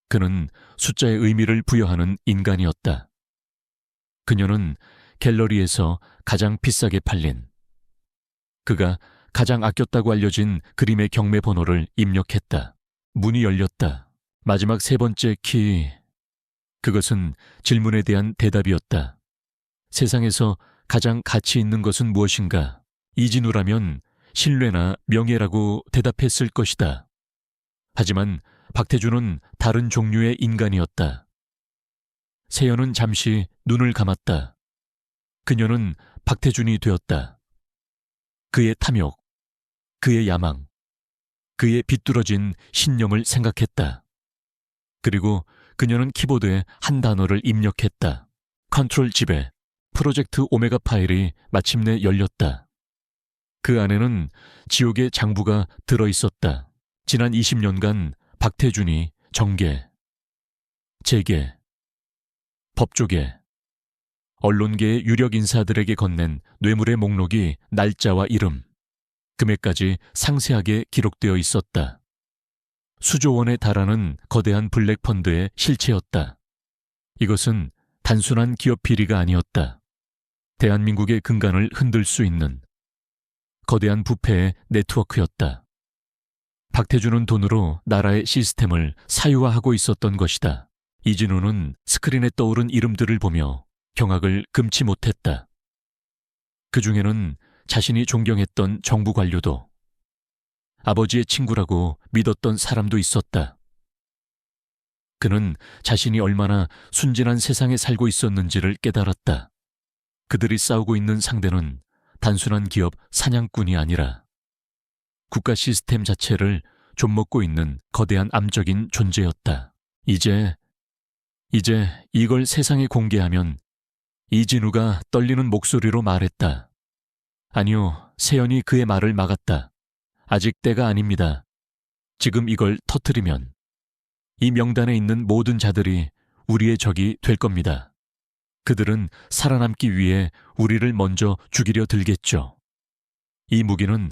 [SPEAKER 1] 그는 숫자의 의미를 부여하는 인간이었다. 그녀는 갤러리에서 가장 비싸게 팔린, 그가 가장 아꼈다고 알려진 그림의 경매 번호를 입력했다. 문이 열렸다. 마지막 3번째 키, 그것은 질문에 대한 대답이었다. 세상에서 가장 가치 있는 것은 무엇인가? 이진우라면 신뢰나 명예라고 대답했을 것이다. 하지만 박태준은 다른 종류의 인간이었다. 세연은 잠시 눈을 감았다. 그녀는 박태준이 되었다. 그의 탐욕, 그의 야망, 그의 비뚤어진 신념을 생각했다. 그리고 그녀는 키보드에 한 단어를 입력했다. 컨트롤 지배, 프로젝트 오메가 파일이 마침내 열렸다. 그 안에는 지옥의 장부가 들어있었다. 지난 20년간 박태준이 정계, 재계, 법조계, 언론계의 유력 인사들에게 건넨 뇌물의 목록이 날짜와 이름, 금액까지 상세하게 기록되어 있었다. 수조 원에 달하는 거대한 블랙펀드의 실체였다. 이것은 단순한 기업 비리가 아니었다. 대한민국의 근간을 흔들 수 있는 거대한 부패의 네트워크였다. 박태준은 돈으로 나라의 시스템을 사유화하고 있었던 것이다. 이진우는 스크린에 떠오른 이름들을 보며 경악을 금치 못했다. 그 중에는 자신이 존경했던 정부 관료도, 아버지의 친구라고 믿었던 사람도 있었다. 그는 자신이 얼마나 순진한 세상에 살고 있었는지를 깨달았다. 그들이 싸우고 있는 상대는 단순한 기업 사냥꾼이 아니라 국가 시스템 자체를 좀먹고 있는 거대한 암적인 존재였다. 이제 이걸 세상에 공개하면, 이진우가 떨리는 목소리로 말했다. 아니요, 세연이 그의 말을 막았다. 아직 때가 아닙니다. 지금 이걸 터뜨리면 이 명단에 있는 모든 자들이 우리의 적이 될 겁니다. 그들은 살아남기 위해 우리를 먼저 죽이려 들겠죠. 이 무기는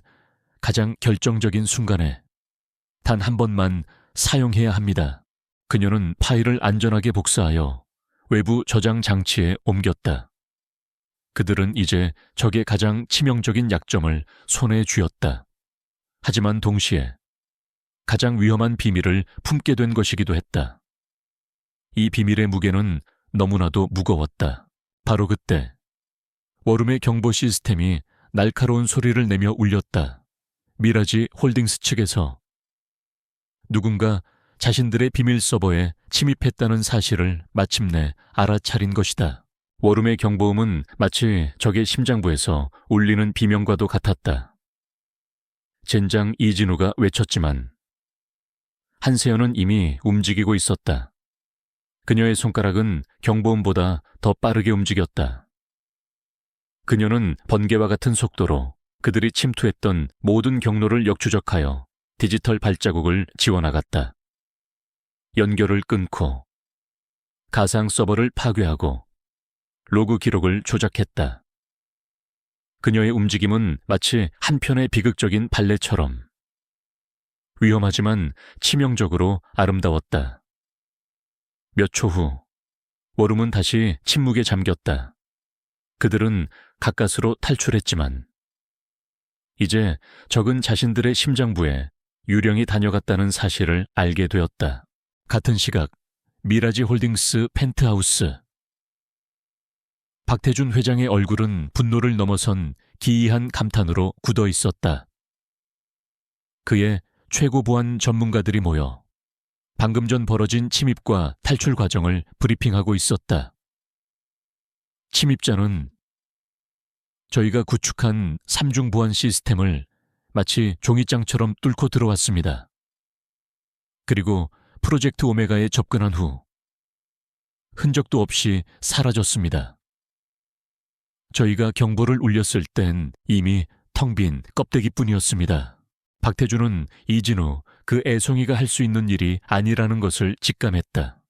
[SPEAKER 1] 가장 결정적인 순간에 단 한 번만 사용해야 합니다. 그녀는 파일을 안전하게 복사하여 외부 저장 장치에 옮겼다. 그들은 이제 적의 가장 치명적인 약점을 손에 쥐었다. 하지만 동시에 가장 위험한 비밀을 품게 된 것이기도 했다. 이 비밀의 무게는 너무나도 무거웠다. 바로 그때 워룸의 경보 시스템이 날카로운 소리를 내며 울렸다. 미라지 홀딩스 측에서 누군가 자신들의 비밀 서버에 침입했다는 사실을 마침내 알아차린 것이다. 워룸의 경보음은 마치 적의 심장부에서 울리는 비명과도 같았다. 젠장 이진우가 외쳤지만 한세연은 이미 움직이고 있었다. 그녀의 손가락은 경보음보다 더 빠르게 움직였다. 그녀는 번개와 같은 속도로 그들이 침투했던 모든 경로를 역추적하여 디지털 발자국을 지워나갔다. 연결을 끊고 가상 서버를 파괴하고 로그 기록을 조작했다. 그녀의 움직임은 마치 한 편의 비극적인 발레처럼 위험하지만 치명적으로 아름다웠다. 몇 초 후 워룸은 다시 침묵에 잠겼다. 그들은 가까스로 탈출했지만 이제 적은 자신들의 심장부에 유령이 다녀갔다는 사실을 알게 되었다. 같은 시각 미라지 홀딩스 펜트하우스. 박태준 회장의 얼굴은 분노를 넘어선 기이한 감탄으로 굳어 있었다. 그의 최고 보안 전문가들이 모여 방금 전 벌어진 침입과 탈출 과정을 브리핑하고 있었다. 침입자는 저희가 구축한 3중 보안 시스템을 마치 종이장처럼 뚫고 들어왔습니다. 그리고 프로젝트 오메가에 접근한 후 흔적도 없이 사라졌습니다. 저희가 경보를 울렸을 땐 이미 텅 빈 껍데기뿐이었습니다. 박태준은 이진우, 그 애송이가 할 수 있는 일이 아니라는 것을 직감했다.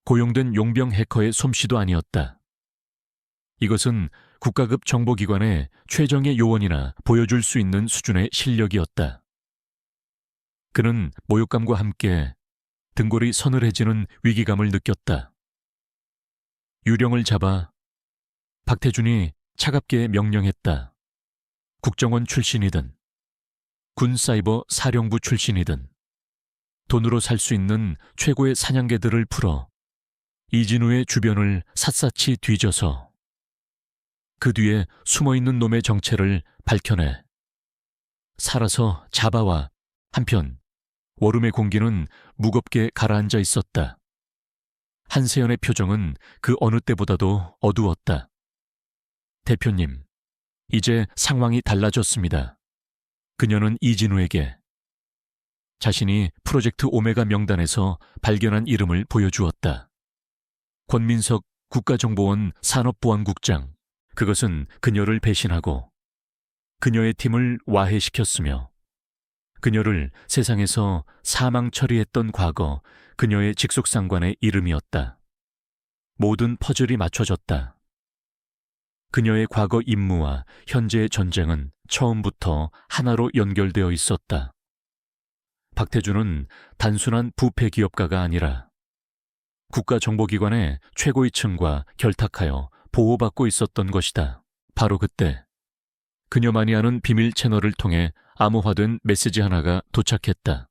[SPEAKER 1] 고용된 용병 해커의 솜씨도 아니었다. 이것은 국가급 정보기관의 최정예 요원이나 보여줄 수 있는 수준의 실력이었다. 그는 모욕감과 함께 등골이 서늘해지는 위기감을 느꼈다. 유령을 잡아. 박태준이 차갑게 명령했다. 국정원 출신이든 군사이버 사령부 출신이든 돈으로 살 수 있는 최고의 사냥개들을 풀어 이진우의 주변을 샅샅이 뒤져서 그 뒤에 숨어있는 놈의 정체를 밝혀내 살아서 잡아와. 한편 워룸의 공기는 무겁게 가라앉아 있었다. 한세연의 표정은 그 어느 때보다도 어두웠다. 대표님, 이제 상황이 달라졌습니다. 그녀는 이진우에게 자신이 프로젝트 오메가 명단에서 발견한 이름을 보여주었다. 권민석 국가정보원 산업보안국장. 그것은 그녀를 배신하고 그녀의 팀을 와해시켰으며 그녀를 세상에서 사망 처리했던 과거 그녀의 직속상관의 이름이었다. 모든 퍼즐이 맞춰졌다. 그녀의 과거 임무와 현재의 전쟁은 처음부터 하나로 연결되어 있었다. 박태준은 단순한 부패 기업가가 아니라 국가정보기관의 최고위층과 결탁하여 보호받고 있었던 것이다. 바로 그때 그녀만이 아는 비밀 채널을 통해 암호화된 메시지 하나가 도착했다.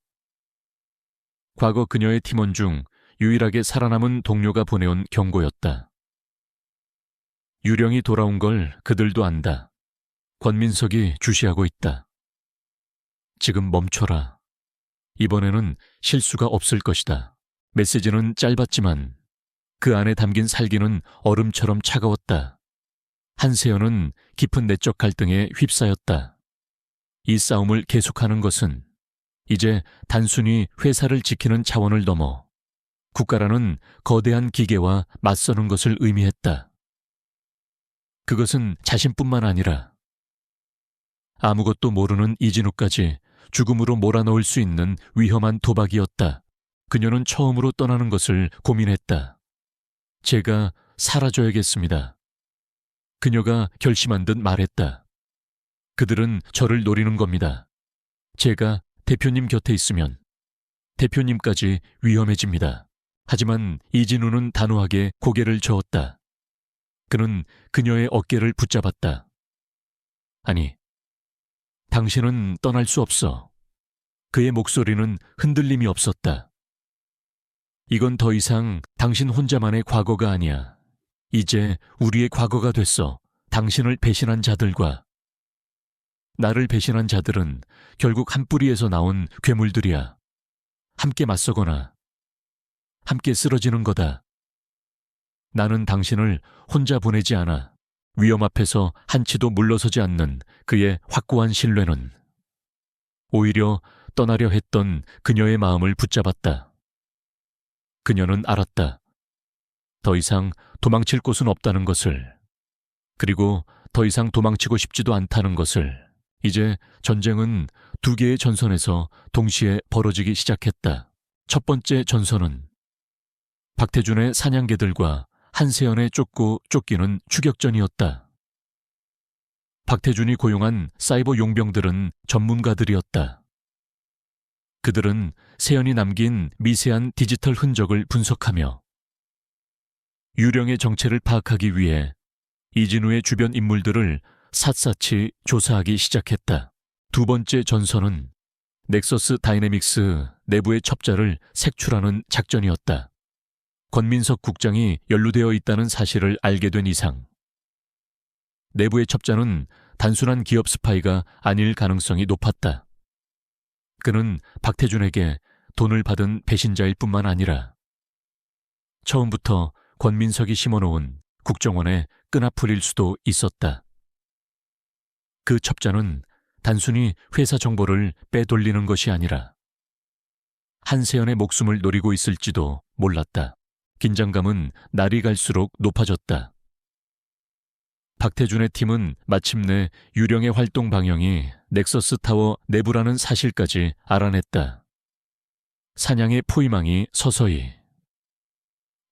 [SPEAKER 1] 과거 그녀의 팀원 중 유일하게 살아남은 동료가 보내온 경고였다. 유령이 돌아온 걸 그들도 안다. 권민석이 주시하고 있다. 지금 멈춰라. 이번에는 실수가 없을 것이다. 메시지는 짧았지만 그 안에 담긴 살기는 얼음처럼 차가웠다. 한세연은 깊은 내적 갈등에 휩싸였다. 이 싸움을 계속하는 것은 이제 단순히 회사를 지키는 차원을 넘어 국가라는 거대한 기계와 맞서는 것을 의미했다. 그것은 자신뿐만 아니라 아무것도 모르는 이진우까지 죽음으로 몰아넣을 수 있는 위험한 도박이었다. 그녀는 처음으로 떠나는 것을 고민했다. 제가 사라져야겠습니다. 그녀가 결심한 듯 말했다. 그들은 저를 노리는 겁니다. 제가 대표님 곁에 있으면 대표님까지 위험해집니다. 하지만 이진우는 단호하게 고개를 저었다. 그는 그녀의 어깨를 붙잡았다. 아니, 당신은 떠날 수 없어. 그의 목소리는 흔들림이 없었다. 이건 더 이상 당신 혼자만의 과거가 아니야. 이제 우리의 과거가 됐어. 당신을 배신한 자들과 나를 배신한 자들은 결국 한 뿌리에서 나온 괴물들이야. 함께 맞서거나 함께 쓰러지는 거다. 나는 당신을 혼자 보내지 않아. 위험 앞에서 한치도 물러서지 않는 그의 확고한 신뢰는 오히려 떠나려 했던 그녀의 마음을 붙잡았다. 그녀는 알았다. 더 이상 도망칠 곳은 없다는 것을, 그리고 더 이상 도망치고 싶지도 않다는 것을. 이제 전쟁은 두 개의 전선에서 동시에 벌어지기 시작했다. 첫 번째 전선은 박태준의 사냥개들과 한세연의 쫓고 쫓기는 추격전이었다. 박태준이 고용한 사이버 용병들은 전문가들이었다. 그들은 세연이 남긴 미세한 디지털 흔적을 분석하며 유령의 정체를 파악하기 위해 이진우의 주변 인물들을 샅샅이 조사하기 시작했다. 두 번째 전선은 넥서스 다이내믹스 내부의 첩자를 색출하는 작전이었다. 권민석 국장이 연루되어 있다는 사실을 알게 된 이상 내부의 첩자는 단순한 기업 스파이가 아닐 가능성이 높았다. 그는 박태준에게 돈을 받은 배신자일 뿐만 아니라 처음부터 권민석이 심어놓은 국정원의 끈앞풀일 수도 있었다. 그 첩자는 단순히 회사 정보를 빼돌리는 것이 아니라 한세연의 목숨을 노리고 있을지도 몰랐다. 긴장감은 날이 갈수록 높아졌다. 박태준의 팀은 마침내 유령의 활동 방향이 넥서스 타워 내부라는 사실까지 알아냈다. 사냥의 포위망이 서서히,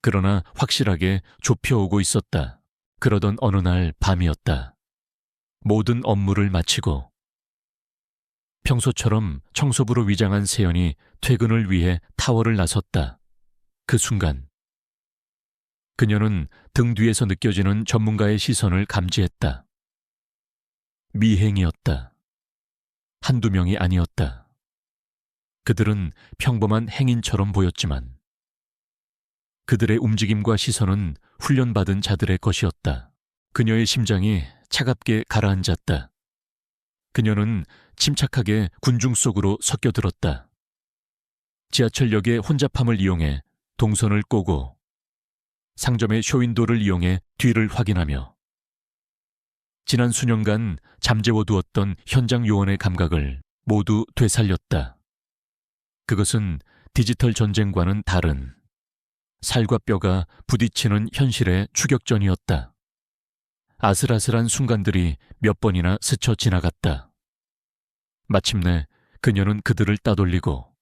[SPEAKER 1] 그러나 확실하게 좁혀오고 있었다. 그러던 어느 날 밤이었다. 모든 업무를 마치고 평소처럼 청소부로 위장한 세연이 퇴근을 위해 타워를 나섰다. 그 순간 그녀는 등 뒤에서 느껴지는 전문가의 시선을 감지했다. 미행이었다. 한두 명이 아니었다. 그들은 평범한 행인처럼 보였지만 그들의 움직임과 시선은 훈련받은 자들의 것이었다. 그녀의 심장이 차갑게 가라앉았다. 그녀는 침착하게 군중 속으로 섞여들었다. 지하철역의 혼잡함을 이용해 동선을 꼬고 상점의 쇼윈도를 이용해 뒤를 확인하며 지난 수년간 잠재워두었던 현장 요원의 감각을 모두 되살렸다. 그것은 디지털 전쟁과는 다른 살과 뼈가 부딪히는 현실의 추격전이었다. 아슬아슬한 순간들이 몇 번이나 스쳐 지나갔다. 마침내 그녀는 그들을 따돌리고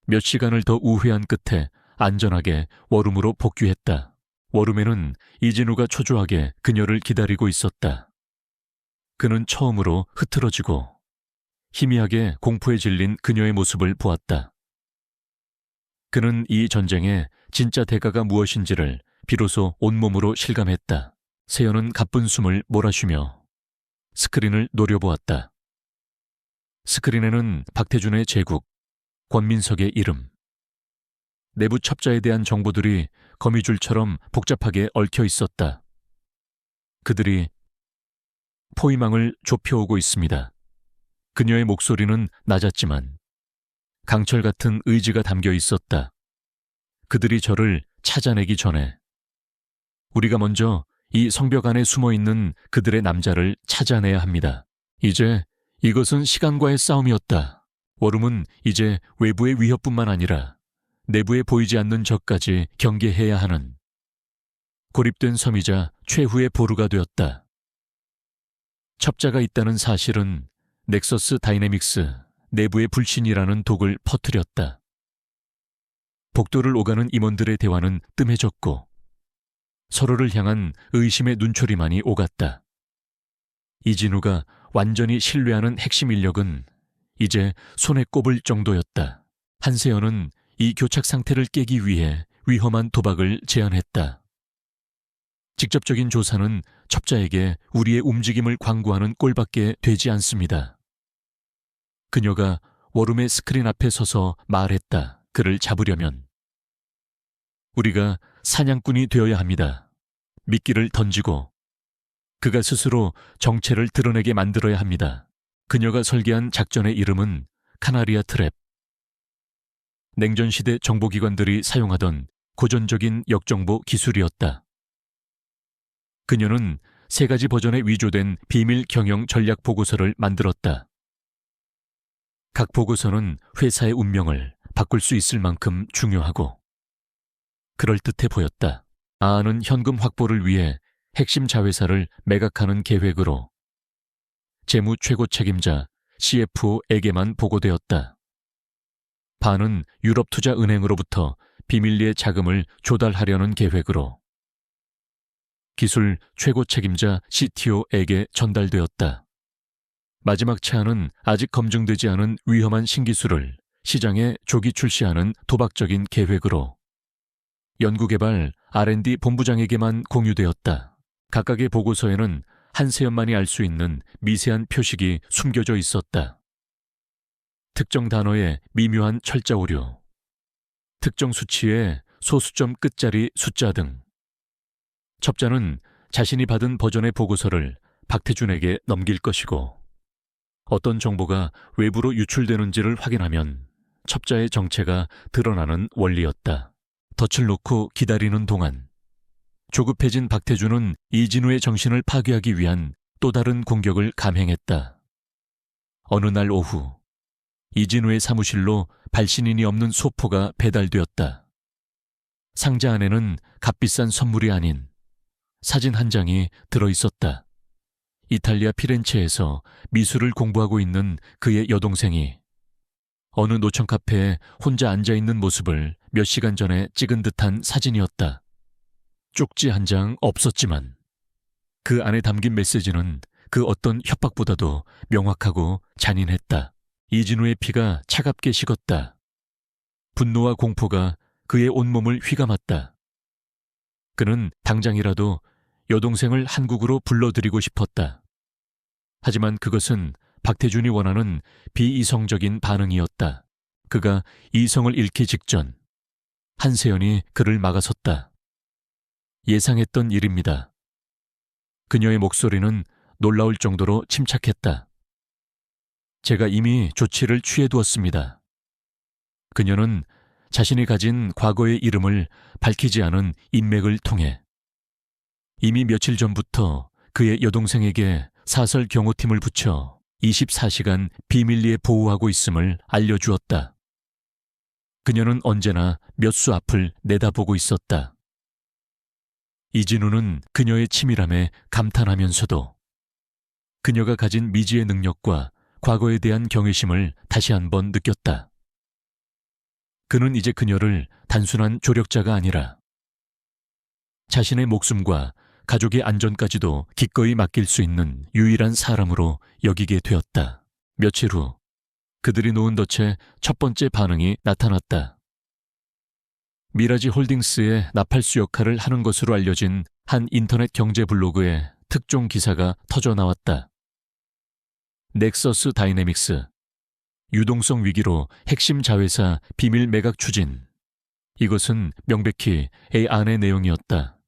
[SPEAKER 1] 몇 시간을 더 우회한 끝에 안전하게 워룸으로 복귀했다. 워룸에는 이진우가 초조하게 그녀를 기다리고 있었다. 그는 처음으로 흐트러지고 희미하게 공포에 질린 그녀의 모습을 보았다. 그는 이 전쟁의 진짜 대가가 무엇인지를 비로소 온몸으로 실감했다. 세연은 가쁜 숨을 몰아쉬며 스크린을 노려보았다. 스크린에는 박태준의 제국, 권민석의 이름, 내부 첩자에 대한 정보들이 거미줄처럼 복잡하게 얽혀 있었다. 그들이 포위망을 좁혀오고 있습니다. 그녀의 목소리는 낮았지만 강철 같은 의지가 담겨 있었다. 그들이 저를 찾아내기 전에 우리가 먼저 이 성벽 안에 숨어있는 그들의 남자를 찾아내야 합니다. 이제 이것은 시간과의 싸움이었다. 워룸은 이제 외부의 위협뿐만 아니라 내부에 보이지 않는 적까지 경계해야 하는 고립된 섬이자 최후의 보루가 되었다. 첩자가 있다는 사실은 넥서스 다이내믹스 내부의 불신이라는 독을 퍼뜨렸다. 복도를 오가는 임원들의 대화는 뜸해졌고 서로를 향한 의심의 눈초리만이 오갔다. 이진우가 완전히 신뢰하는 핵심 인력은 이제 손에 꼽을 정도였다. 한세연은 이 교착 상태를 깨기 위해 위험한 도박을 제안했다. 직접적인 조사는 첩자에게 우리의 움직임을 광고하는 꼴밖에 되지 않습니다. 그녀가 워룸의 스크린 앞에 서서 말했다. 그를 잡으려면 우리가 사냥꾼이 되어야 합니다. 미끼를 던지고 그가 스스로 정체를 드러내게 만들어야 합니다. 그녀가 설계한 작전의 이름은 카나리아 트랩. 냉전시대 정보기관들이 사용하던 고전적인 역정보 기술이었다. 그녀는 3가지 버전에 위조된 비밀 경영 전략 보고서를 만들었다. 각 보고서는 회사의 운명을 바꿀 수 있을 만큼 중요하고 그럴듯해 보였다. 아아는 현금 확보를 위해 핵심 자회사를 매각하는 계획으로 재무 최고 책임자 CFO에게만 보고되었다. 반은 유럽투자은행으로부터 비밀리에 자금을 조달하려는 계획으로 기술 최고 책임자 CTO에게 전달되었다. 마지막 차안은 아직 검증되지 않은 위험한 신기술을 시장에 조기 출시하는 도박적인 계획으로 연구개발 R&D 본부장에게만 공유되었다. 각각의 보고서에는 한세연만이 알 수 있는 미세한 표식이 숨겨져 있었다. 특정 단어의 미묘한 철자 오류, 특정 수치의 소수점 끝자리 숫자 등. 첩자는 자신이 받은 버전의 보고서를 박태준에게 넘길 것이고 어떤 정보가 외부로 유출되는지를 확인하면 첩자의 정체가 드러나는 원리였다. 덫을 놓고 기다리는 동안 조급해진 박태준은 이진우의 정신을 파괴하기 위한 또 다른 공격을 감행했다. 어느 날 오후 이진우의 사무실로 발신인이 없는 소포가 배달되었다. 상자 안에는 값비싼 선물이 아닌 사진 한 장이 들어있었다. 이탈리아 피렌체에서 미술을 공부하고 있는 그의 여동생이 어느 노천 카페에 혼자 앉아있는 모습을 몇 시간 전에 찍은 듯한 사진이었다. 쪽지 한 장 없었지만 그 안에 담긴 메시지는 그 어떤 협박보다도 명확하고 잔인했다. 이진우의 피가 차갑게 식었다. 분노와 공포가 그의 온몸을 휘감았다. 그는 당장이라도 여동생을 한국으로 불러들이고 싶었다. 하지만 그것은 박태준이 원하는 비이성적인 반응이었다. 그가 이성을 잃기 직전 한세연이 그를 막아섰다. 예상했던 일입니다. 그녀의 목소리는 놀라울 정도로 침착했다. 제가 이미 조치를 취해두었습니다. 그녀는 자신이 가진 과거의 이름을 밝히지 않은 인맥을 통해 이미 며칠 전부터 그의 여동생에게 사설 경호팀을 붙여 24시간 비밀리에 보호하고 있음을 알려주었다. 그녀는 언제나 몇 수 앞을 내다보고 있었다. 이진우는 그녀의 치밀함에 감탄하면서도 그녀가 가진 미지의 능력과 과거에 대한 경외심을 다시 한번 느꼈다. 그는 이제 그녀를 단순한 조력자가 아니라 자신의 목숨과 가족의 안전까지도 기꺼이 맡길 수 있는 유일한 사람으로 여기게 되었다. 며칠 후 그들이 놓은 덫의 첫 번째 반응이 나타났다. 미라지 홀딩스의 나팔수 역할을 하는 것으로 알려진 한 인터넷 경제 블로그에 특종 기사가 터져 나왔다. 넥서스 다이내믹스, 유동성 위기로 핵심 자회사 비밀 매각 추진. 이것은 명백히 A 안의 내용이었다.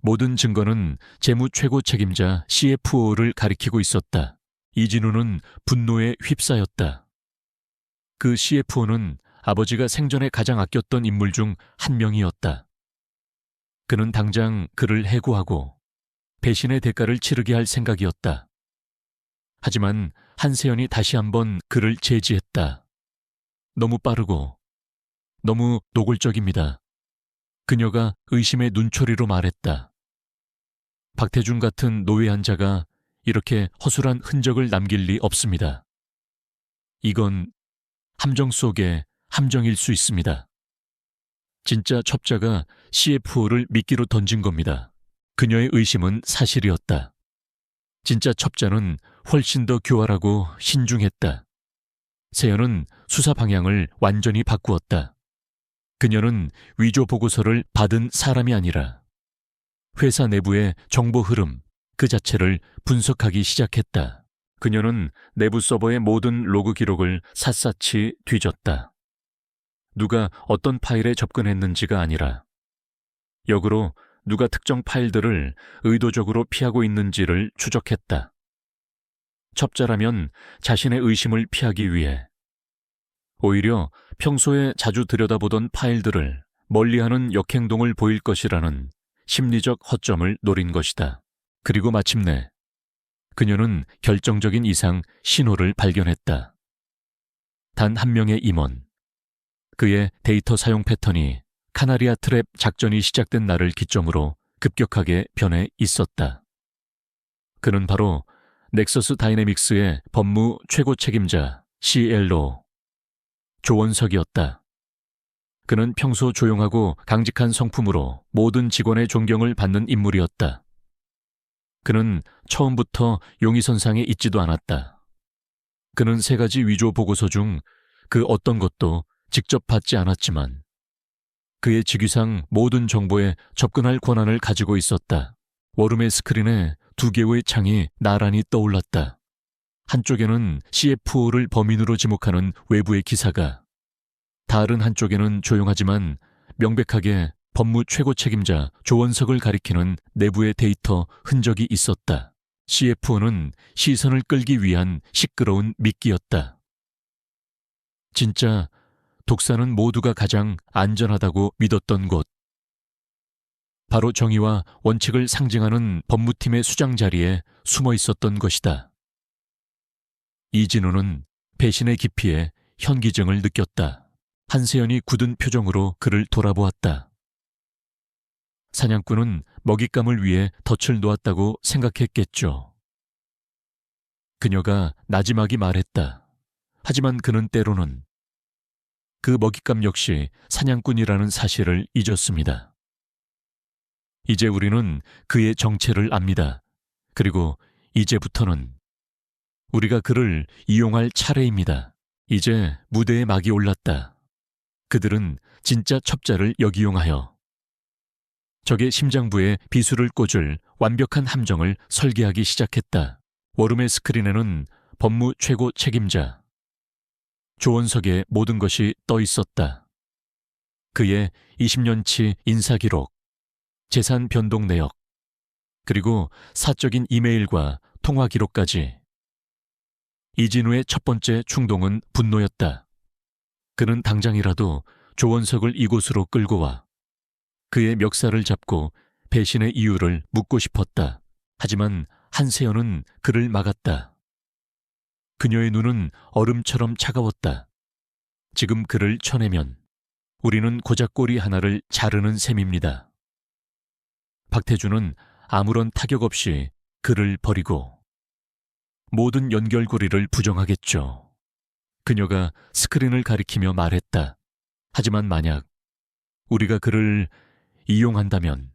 [SPEAKER 1] 모든 증거는 재무 최고 책임자 CFO를 가리키고 있었다. 이진우는 분노에 휩싸였다. 그 CFO는 아버지가 생전에 가장 아꼈던 인물 중 한 명이었다. 그는 당장 그를 해고하고 배신의 대가를 치르게 할 생각이었다. 하지만 한세연이 다시 한번 그를 제지했다. 너무 빠르고 너무 노골적입니다. 그녀가 의심의 눈초리로 말했다. 박태준 같은 노예한 자가 이렇게 허술한 흔적을 남길 리 없습니다. 이건 함정 속의 함정일 수 있습니다. 진짜 첩자가 CFO를 미끼로 던진 겁니다. 그녀의 의심은 사실이었다. 진짜 첩자는 훨씬 더 교활하고 신중했다. 세연은 수사 방향을 완전히 바꾸었다. 그녀는 위조 보고서를 받은 사람이 아니라 회사 내부의 정보 흐름 그 자체를 분석하기 시작했다. 그녀는 내부 서버의 모든 로그 기록을 샅샅이 뒤졌다. 누가 어떤 파일에 접근했는지가 아니라 역으로 누가 특정 파일들을 의도적으로 피하고 있는지를 추적했다. 첩자라면 자신의 의심을 피하기 위해 오히려 평소에 자주 들여다보던 파일들을 멀리하는 역행동을 보일 것이라는 심리적 허점을 노린 것이다. 그리고 마침내 그녀는 결정적인 이상 신호를 발견했다. 단 한 명의 임원, 그의 데이터 사용 패턴이 카나리아 트랩 작전이 시작된 날을 기점으로 급격하게 변해 있었다. 그는 바로 넥서스 다이내믹스의 법무 최고 책임자 CLO 조원석이었다. 그는 평소 조용하고 강직한 성품으로 모든 직원의 존경을 받는 인물이었다. 그는 처음부터 용의선상에 있지도 않았다. 그는 3가지 위조 보고서 중 그 어떤 것도 직접 받지 않았지만 그의 직위상 모든 정보에 접근할 권한을 가지고 있었다. 워룸의 스크린에 2개의 창이 나란히 떠올랐다. 한쪽에는 CFO를 범인으로 지목하는 외부의 기사가, 다른 한쪽에는 조용하지만 명백하게 법무 최고 책임자 조원석을 가리키는 내부의 데이터 흔적이 있었다. CFO는 시선을 끌기 위한 시끄러운 미끼였다. 진짜 독사는 모두가 가장 안전하다고 믿었던 곳. 바로 정의와 원칙을 상징하는 법무팀의 수장 자리에 숨어 있었던 것이다. 이진우는 배신의 깊이에 현기증을 느꼈다. 한세연이 굳은 표정으로 그를 돌아보았다. 사냥꾼은 먹잇감을 위해 덫을 놓았다고 생각했겠죠. 그녀가 나지막이 말했다. 하지만 그는 때로는 그 먹잇감 역시 사냥꾼이라는 사실을 잊었습니다. 이제 우리는 그의 정체를 압니다. 그리고 이제부터는 우리가 그를 이용할 차례입니다. 이제 무대에 막이 올랐다. 그들은 진짜 첩자를 역이용하여 적의 심장부에 비수를 꽂을 완벽한 함정을 설계하기 시작했다. 워룸의 스크린에는 법무 최고 책임자 조원석의 모든 것이 떠 있었다. 그의 20년치 인사기록, 재산 변동 내역, 그리고 사적인 이메일과 통화 기록까지. 이진우의 첫 번째 충동은 분노였다. 그는 당장이라도 조원석을 이곳으로 끌고 와 그의 멱살을 잡고 배신의 이유를 묻고 싶었다. 하지만 한세연은 그를 막았다. 그녀의 눈은 얼음처럼 차가웠다. 지금 그를 쳐내면 우리는 고작 꼬리 하나를 자르는 셈입니다. 박태주는 아무런 타격 없이 그를 버리고 모든 연결고리를 부정하겠죠. 그녀가 스크린을 가리키며 말했다. 하지만 만약 우리가 그를 이용한다면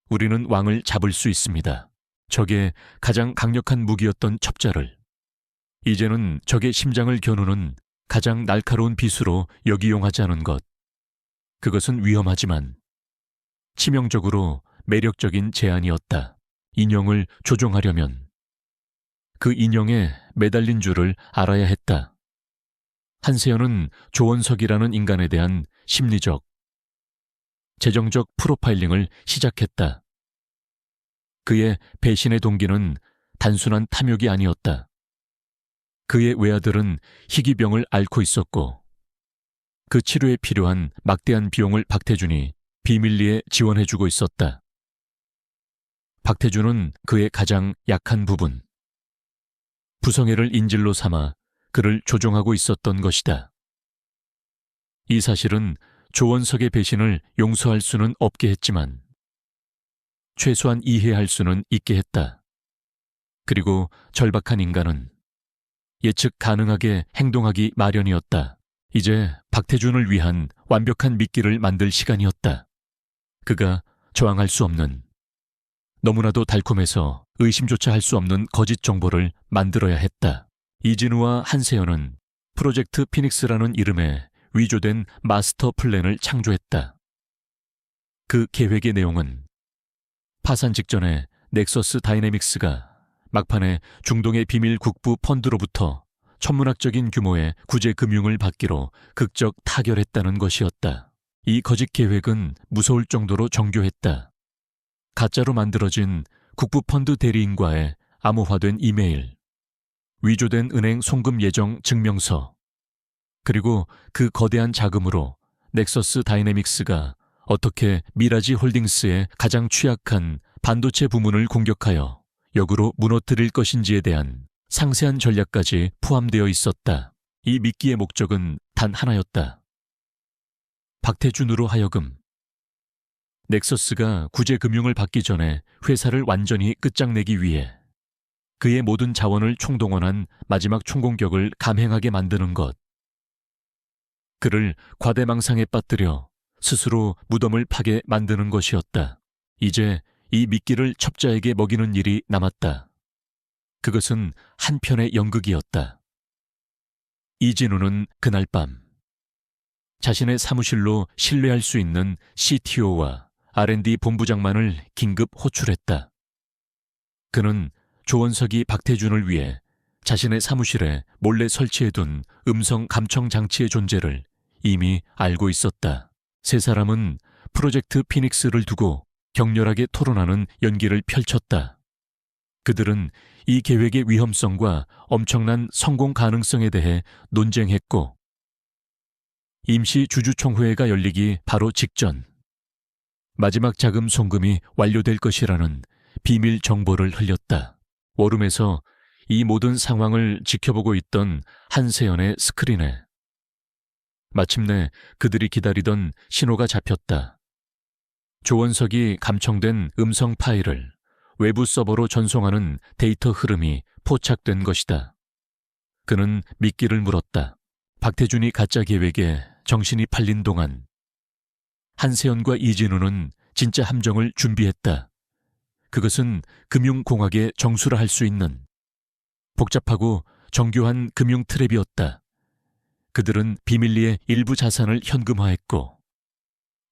[SPEAKER 1] 우리는 왕을 잡을 수 있습니다. 적의 가장 강력한 무기였던 첩자를 이제는 적의 심장을 겨누는 가장 날카로운 비수로 역이용하자는 것. 그것은 위험하지만 치명적으로 매력적인 제안이었다. 인형을 조종하려면 그 인형에 매달린 줄을 알아야 했다. 한세연은 조원석이라는 인간에 대한 심리적, 재정적 프로파일링을 시작했다. 그의 배신의 동기는 단순한 탐욕이 아니었다. 그의 외아들은 희귀병을 앓고 있었고 그 치료에 필요한 막대한 비용을 박태준이 비밀리에 지원해주고 있었다. 박태준은 그의 가장 약한 부분, 부성애를 인질로 삼아 그를 조종하고 있었던 것이다. 이 사실은 조원석의 배신을 용서할 수는 없게 했지만 최소한 이해할 수는 있게 했다. 그리고 절박한 인간은 예측 가능하게 행동하기 마련이었다. 이제 박태준을 위한 완벽한 미끼를 만들 시간이었다. 그가 저항할 수 없는, 너무나도 달콤해서 의심조차 할 수 없는 거짓 정보를 만들어야 했다. 이진우와 한세연은 프로젝트 피닉스라는 이름의 위조된 마스터 플랜을 창조했다. 그 계획의 내용은 파산 직전에 넥서스 다이내믹스가 막판에 중동의 비밀 국부 펀드로부터 천문학적인 규모의 구제 금융을 받기로 극적 타결했다는 것이었다. 이 거짓 계획은 무서울 정도로 정교했다. 가짜로 만들어진 국부 펀드 대리인과의 암호화된 이메일, 위조된 은행 송금 예정 증명서, 그리고 그 거대한 자금으로 넥서스 다이내믹스가 어떻게 미라지 홀딩스의 가장 취약한 반도체 부문을 공격하여 역으로 무너뜨릴 것인지에 대한 상세한 전략까지 포함되어 있었다. 이 미끼의 목적은 단 하나였다. 박태준으로 하여금 넥서스가 구제금융을 받기 전에 회사를 완전히 끝장내기 위해 그의 모든 자원을 총동원한 마지막 총공격을 감행하게 만드는 것. 그를 과대망상에 빠뜨려 스스로 무덤을 파게 만드는 것이었다. 이제 이 미끼를 첩자에게 먹이는 일이 남았다. 그것은 한편의 연극이었다. 이진우는 그날 밤 자신의 사무실로 신뢰할 수 있는 CTO와 R&D 본부장만을 긴급 호출했다. 그는 조원석이 박태준을 위해 자신의 사무실에 몰래 설치해둔 음성 감청 장치의 존재를 이미 알고 있었다. 세 사람은 프로젝트 피닉스를 두고 격렬하게 토론하는 연기를 펼쳤다. 그들은 이 계획의 위험성과 엄청난 성공 가능성에 대해 논쟁했고, 임시 주주총회가 열리기 바로 직전 마지막 자금 송금이 완료될 것이라는 비밀 정보를 흘렸다. 워룸에서 이 모든 상황을 지켜보고 있던 한세연의 스크린에 마침내 그들이 기다리던 신호가 잡혔다. 조원석이 감청된 음성 파일을 외부 서버로 전송하는 데이터 흐름이 포착된 것이다. 그는 미끼를 물었다. 박태준이 가짜 계획에 정신이 팔린 동안 한세연과 이진우는 진짜 함정을 준비했다. 그것은 금융공학의 정수라 할 수 있는 복잡하고 정교한 금융 트랩이었다. 그들은 비밀리에 일부 자산을 현금화했고,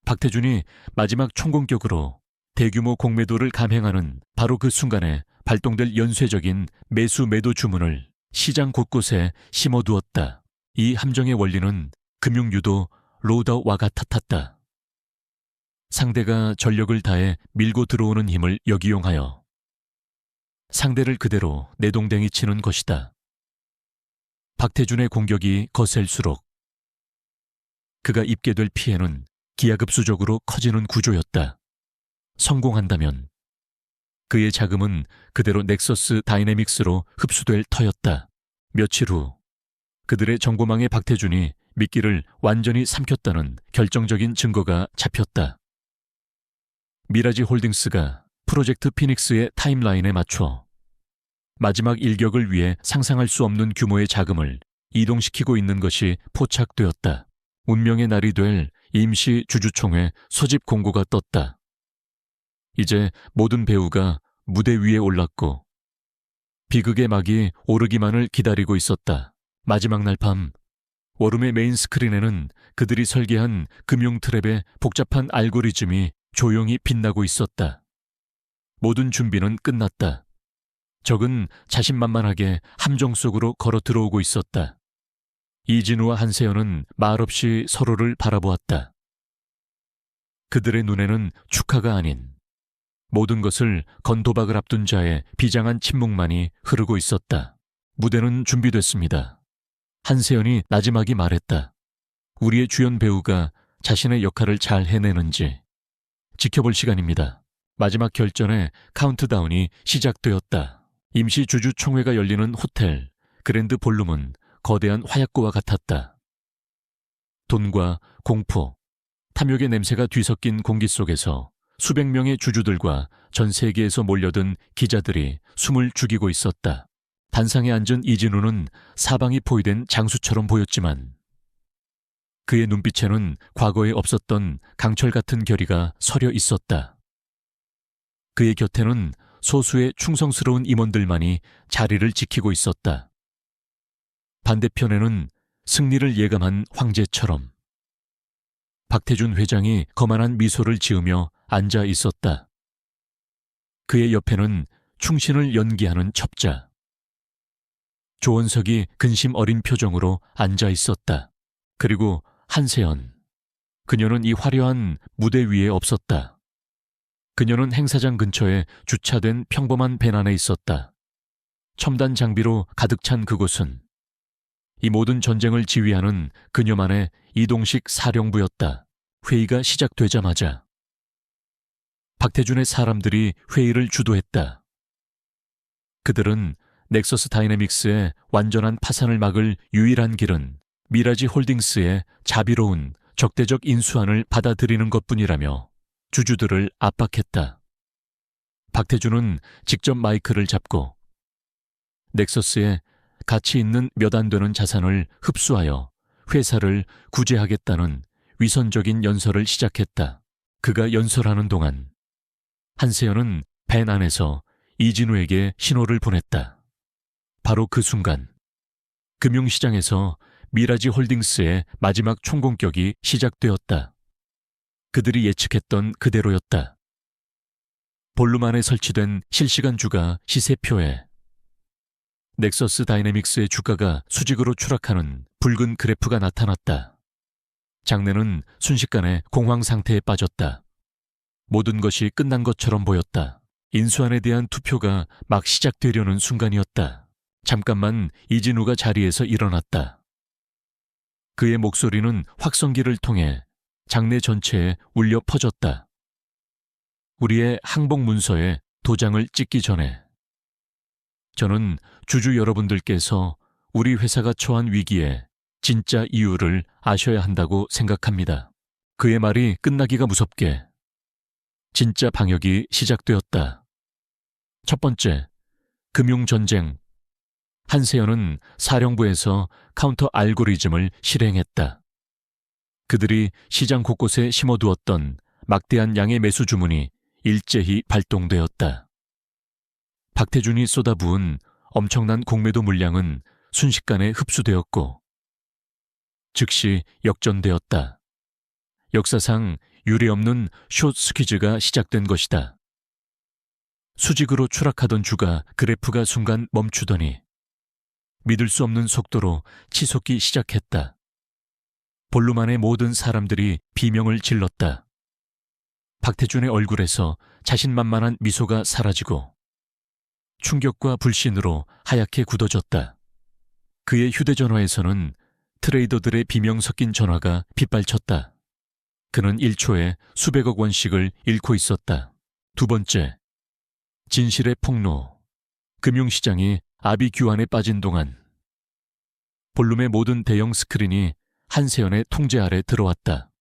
[SPEAKER 1] 박태준이 마지막 총공격으로 대규모 공매도를 감행하는 바로 그 순간에 발동될 연쇄적인 매수 매도 주문을 시장 곳곳에 심어두었다. 이 함정의 원리는 금융유도 로더와 같았다. 상대가 전력을 다해 밀고 들어오는 힘을 역이용하여 상대를 그대로 내동댕이 치는 것이다. 박태준의 공격이 거셀수록 그가 입게 될 피해는 기하급수적으로 커지는 구조였다. 성공한다면 그의 자금은 그대로 넥서스 다이내믹스로 흡수될 터였다. 며칠 후 그들의 정보망에 박태준이 미끼를 완전히 삼켰다는 결정적인 증거가 잡혔다. 미라지 홀딩스가 프로젝트 피닉스의 타임라인에 맞춰 마지막 일격을 위해 상상할 수 없는 규모의 자금을 이동시키고 있는 것이 포착되었다. 운명의 날이 될 임시 주주총회 소집 공고가 떴다. 이제 모든 배우가 무대 위에 올랐고 비극의 막이 오르기만을 기다리고 있었다. 마지막 날 밤 워룸의 메인 스크린에는 그들이 설계한 금융 트랩의 복잡한 알고리즘이 조용히 빛나고 있었다. 모든 준비는 끝났다. 적은 자신만만하게 함정 속으로 걸어 들어오고 있었다. 이진우와 한세연은 말없이 서로를 바라보았다. 그들의 눈에는 축하가 아닌 모든 것을 건도박을 앞둔 자의 비장한 침묵만이 흐르고 있었다. 무대는 준비됐습니다. 한세연이 나지막이 말했다. 우리의 주연 배우가 자신의 역할을 잘 해내는지 지켜볼 시간입니다. 마지막 결전의 카운트다운이 시작되었다. 임시 주주총회가 열리는 호텔 그랜드 볼룸은 거대한 화약고와 같았다. 돈과 공포, 탐욕의 냄새가 뒤섞인 공기 속에서 수백 명의 주주들과 전 세계에서 몰려든 기자들이 숨을 죽이고 있었다. 단상에 앉은 이진우는 사방이 포위된 장수처럼 보였지만 그의 눈빛에는 과거에 없었던 강철 같은 결의가 서려 있었다. 그의 곁에는 소수의 충성스러운 임원들만이 자리를 지키고 있었다. 반대편에는 승리를 예감한 황제처럼 박태준 회장이 거만한 미소를 지으며 앉아 있었다. 그의 옆에는 충신을 연기하는 첩자 조원석이 근심 어린 표정으로 앉아 있었다. 그리고 한세연, 그녀는 이 화려한 무대 위에 없었다. 그녀는 행사장 근처에 주차된 평범한 밴 안에 있었다. 첨단 장비로 가득 찬 그곳은 이 모든 전쟁을 지휘하는 그녀만의 이동식 사령부였다. 회의가 시작되자마자 박태준의 사람들이 회의를 주도했다. 그들은 넥서스 다이내믹스의 완전한 파산을 막을 유일한 길은 미라지 홀딩스의 자비로운 적대적 인수안을 받아들이는 것뿐이라며 주주들을 압박했다. 박태준은 직접 마이크를 잡고 넥서스의 가치 있는 몇 안 되는 자산을 흡수하여 회사를 구제하겠다는 위선적인 연설을 시작했다. 그가 연설하는 동안 한세연은 밴 안에서 이진우에게 신호를 보냈다. 바로 그 순간 금융시장에서 미라지 홀딩스의 마지막 총공격이 시작되었다. 그들이 예측했던 그대로였다. 볼룸 안에 설치된 실시간 주가 시세표에 넥서스 다이내믹스의 주가가 수직으로 추락하는 붉은 그래프가 나타났다. 장내는 순식간에 공황 상태에 빠졌다. 모든 것이 끝난 것처럼 보였다. 인수안에 대한 투표가 막 시작되려는 순간이었다. 잠깐만 이진우가 자리에서 일어났다. 그의 목소리는 확성기를 통해 장내 전체에 울려 퍼졌다. 우리의 항복 문서에 도장을 찍기 전에 저는 주주 여러분들께서 우리 회사가 처한 위기에 진짜 이유를 아셔야 한다고 생각합니다. 그의 말이 끝나기가 무섭게 진짜 방역이 시작되었다. 첫 번째, 금융전쟁. 한세연은 사령부에서 카운터 알고리즘을 실행했다. 그들이 시장 곳곳에 심어두었던 막대한 양의 매수 주문이 일제히 발동되었다. 박태준이 쏟아부은 엄청난 공매도 물량은 순식간에 흡수되었고 즉시 역전되었다. 역사상 유례없는 숏 스퀴즈가 시작된 것이다. 수직으로 추락하던 주가 그래프가 순간 멈추더니 믿을 수 없는 속도로 치솟기 시작했다. 볼룸 안의 모든 사람들이 비명을 질렀다. 박태준의 얼굴에서 자신만만한 미소가 사라지고 충격과 불신으로 하얗게 굳어졌다. 그의 휴대전화에서는 트레이더들의 비명 섞인 전화가 빗발쳤다. 그는 1초에 수백억 원씩을 잃고 있었다. 두 번째, 진실의 폭로. 금융시장이 아비규환에 빠진 동안 볼룸의 모든 대형 스크린이 한세연의 통제 아래 들어왔다.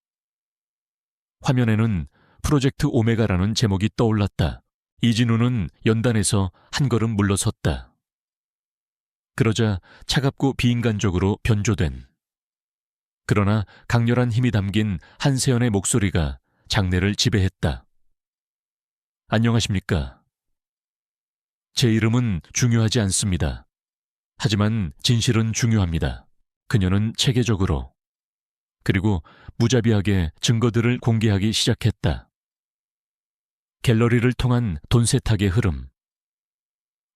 [SPEAKER 1] 화면에는 프로젝트 오메가라는 제목이 떠올랐다. 이진우는 연단에서 한 걸음 물러섰다. 그러자 차갑고 비인간적으로 변조된 그러나 강렬한 힘이 담긴 한세연의 목소리가 장내를 지배했다. 안녕하십니까? 제 이름은 중요하지 않습니다. 하지만 진실은 중요합니다. 그녀는 체계적으로 그리고 무자비하게 증거들을 공개하기 시작했다. 갤러리를 통한 돈 세탁의 흐름,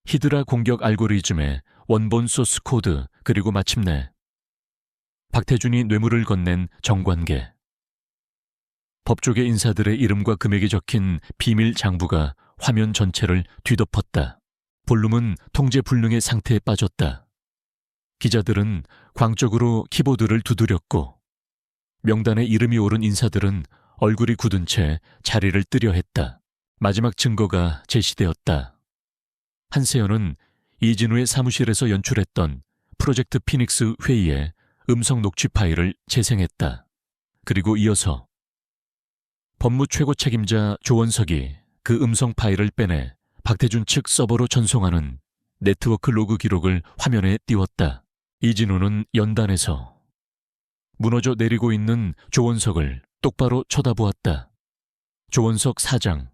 [SPEAKER 1] 히드라 공격 알고리즘의 원본 소스 코드, 그리고 마침내 박태준이 뇌물을 건넨 정관계. 법조계 인사들의 이름과 금액이 적힌 비밀 장부가 화면 전체를 뒤덮었다. 볼룸은 통제 불능의 상태에 빠졌다. 기자들은 광적으로 키보드를 두드렸고 명단에 이름이 오른 인사들은 얼굴이 굳은 채 자리를 뜨려 했다. 마지막 증거가 제시되었다. 한세연은 이진우의 사무실에서 연출했던 프로젝트 피닉스 회의의 음성 녹취 파일을 재생했다. 그리고 이어서 법무 최고 책임자 조원석이 그 음성 파일을 빼내 박태준 측 서버로 전송하는 네트워크 로그 기록을 화면에 띄웠다. 이진우는 연단에서 무너져 내리고 있는 조원석을 똑바로 쳐다보았다. 조원석 사장,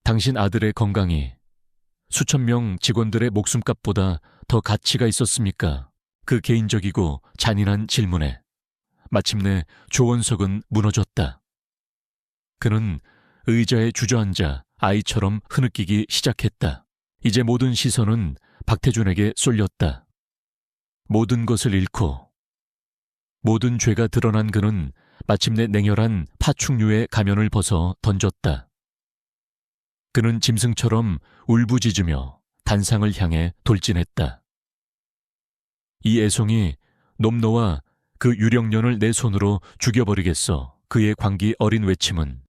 [SPEAKER 1] 당신 아들의 건강이 수천 명 직원들의 목숨값보다 더 가치가 있었습니까? 그 개인적이고 잔인한 질문에 마침내 조원석은 무너졌다. 그는 의자에 주저앉아 아이처럼 흐느끼기 시작했다. 이제 모든 시선은 박태준에게 쏠렸다. 모든 것을 잃고 모든 죄가 드러난 그는 마침내 냉혈한 파충류의 가면을 벗어 던졌다. 그는 짐승처럼 울부짖으며 단상을 향해 돌진했다. 이 애송이 놈 너와 그 유령년을 내 손으로 죽여버리겠어. 그의 광기 어린 외침은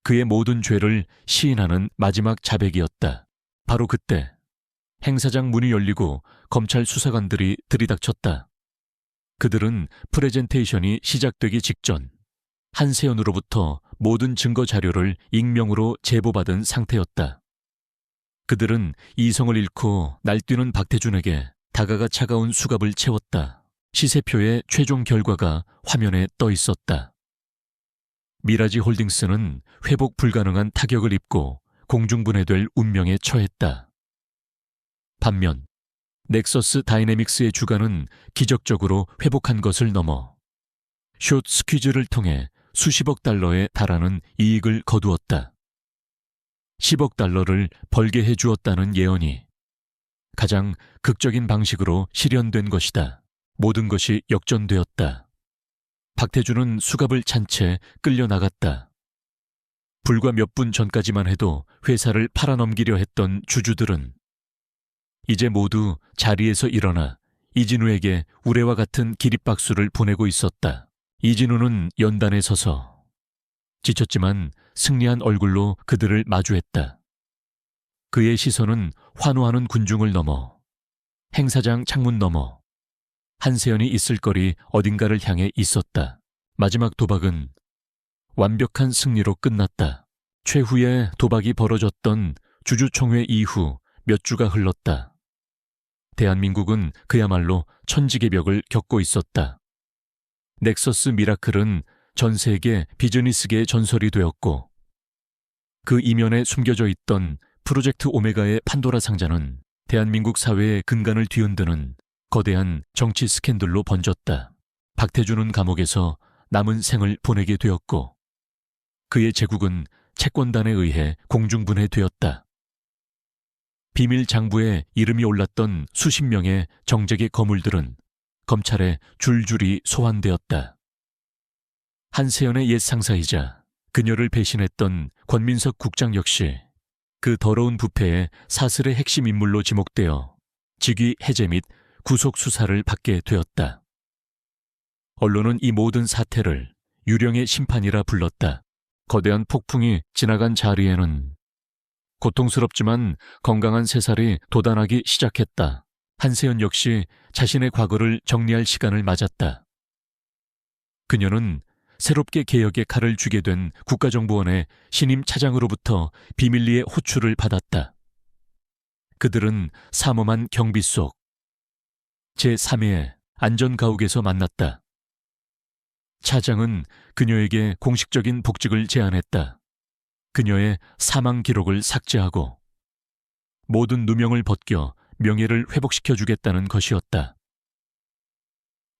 [SPEAKER 1] 그의 모든 죄를 시인하는 마지막 자백이었다. 바로 그때 행사장 문이 열리고 검찰 수사관들이 들이닥쳤다. 그들은 프레젠테이션이 시작되기 직전 한세연으로부터 모든 증거 자료를 익명으로 제보받은 상태였다. 그들은 이성을 잃고 날뛰는 박태준에게 다가가 차가운 수갑을 채웠다. 시세표의 최종 결과가 화면에 떠 있었다. 미라지 홀딩스는 회복 불가능한 타격을 입고 공중분해될 운명에 처했다. 반면 넥서스 다이내믹스의 주가는 기적적으로 회복한 것을 넘어 숏 스퀴즈를 통해 수십억 달러에 달하는 이익을 거두었다. 10억 달러를 벌게 해주었다는 예언이 가장 극적인 방식으로 실현된 것이다. 모든 것이 역전되었다. 박태준은 수갑을 찬 채 끌려나갔다. 불과 몇 분 전까지만 해도 회사를 팔아넘기려 했던 주주들은 이제 모두 자리에서 일어나 이진우에게 우레와 같은 기립박수를 보내고 있었다. 이진우는 연단에 서서 지쳤지만 승리한 얼굴로 그들을 마주했다. 그의 시선은 환호하는 군중을 넘어 행사장 창문 너머 한세연이 있을 거리 어딘가를 향해 있었다. 마지막 도박은 완벽한 승리로 끝났다. 최후의 도박이 벌어졌던 주주총회 이후 몇 주가 흘렀다. 대한민국은 그야말로 천지개벽을 겪고 있었다. 넥서스 미라클은 전 세계 비즈니스계의 전설이 되었고 그 이면에 숨겨져 있던 프로젝트 오메가의 판도라 상자는 대한민국 사회의 근간을 뒤흔드는 거대한 정치 스캔들로 번졌다. 박태준은 감옥에서 남은 생을 보내게 되었고 그의 제국은 채권단에 의해 공중분해되었다. 비밀 장부에 이름이 올랐던 수십 명의 정재계 거물들은 검찰에 줄줄이 소환되었다. 한세연의 옛 상사이자 그녀를 배신했던 권민석 국장 역시 그 더러운 부패의 사슬의 핵심 인물로 지목되어 직위 해제 및 구속 수사를 받게 되었다. 언론은 이 모든 사태를 유령의 심판이라 불렀다. 거대한 폭풍이 지나간 자리에는 고통스럽지만 건강한 새살이 돋아나기 시작했다. 한세연 역시 자신의 과거를 정리할 시간을 맞았다. 그녀는 새롭게 개혁의 칼을 쥐게 된 국가정보원의 신임 차장으로부터 비밀리에 호출을 받았다. 그들은 삼엄한 경비 속 제3의 안전가옥에서 만났다. 차장은 그녀에게 공식적인 복직을 제안했다. 그녀의 사망 기록을 삭제하고 모든 누명을 벗겨 명예를 회복시켜주겠다는 것이었다.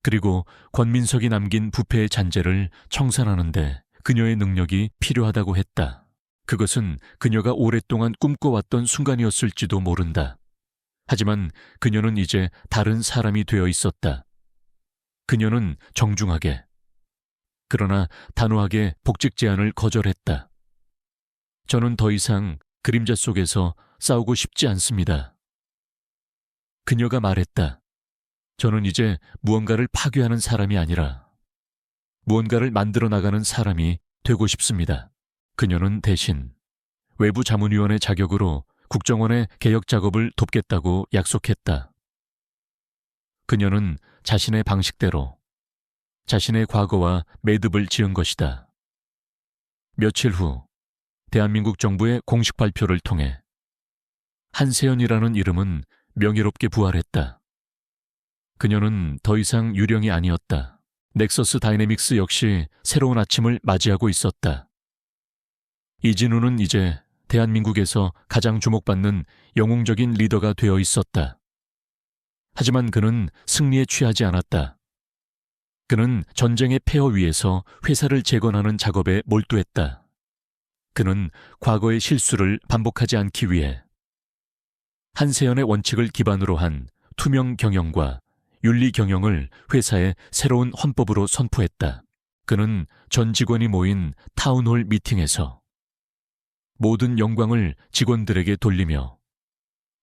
[SPEAKER 1] 그리고 권민석이 남긴 부패의 잔재를 청산하는데 그녀의 능력이 필요하다고 했다. 그것은 그녀가 오랫동안 꿈꿔왔던 순간이었을지도 모른다. 하지만 그녀는 이제 다른 사람이 되어 있었다. 그녀는 정중하게, 그러나 단호하게 복직 제안을 거절했다. 저는 더 이상 그림자 속에서 싸우고 싶지 않습니다. 그녀가 말했다. 저는 이제 무언가를 파괴하는 사람이 아니라 무언가를 만들어 나가는 사람이 되고 싶습니다. 그녀는 대신 외부 자문위원의 자격으로 국정원의 개혁 작업을 돕겠다고 약속했다. 그녀는 자신의 방식대로 자신의 과거와 매듭을 지은 것이다. 며칠 후 대한민국 정부의 공식 발표를 통해 한세연이라는 이름은 명예롭게 부활했다. 그녀는 더 이상 유령이 아니었다. 넥서스 다이내믹스 역시 새로운 아침을 맞이하고 있었다. 이진우는 이제 대한민국에서 가장 주목받는 영웅적인 리더가 되어 있었다. 하지만 그는 승리에 취하지 않았다. 그는 전쟁의 폐허 위에서 회사를 재건하는 작업에 몰두했다. 그는 과거의 실수를 반복하지 않기 위해 한세연의 원칙을 기반으로 한 투명 경영과 윤리 경영을 회사의 새로운 헌법으로 선포했다. 그는 전 직원이 모인 타운홀 미팅에서 모든 영광을 직원들에게 돌리며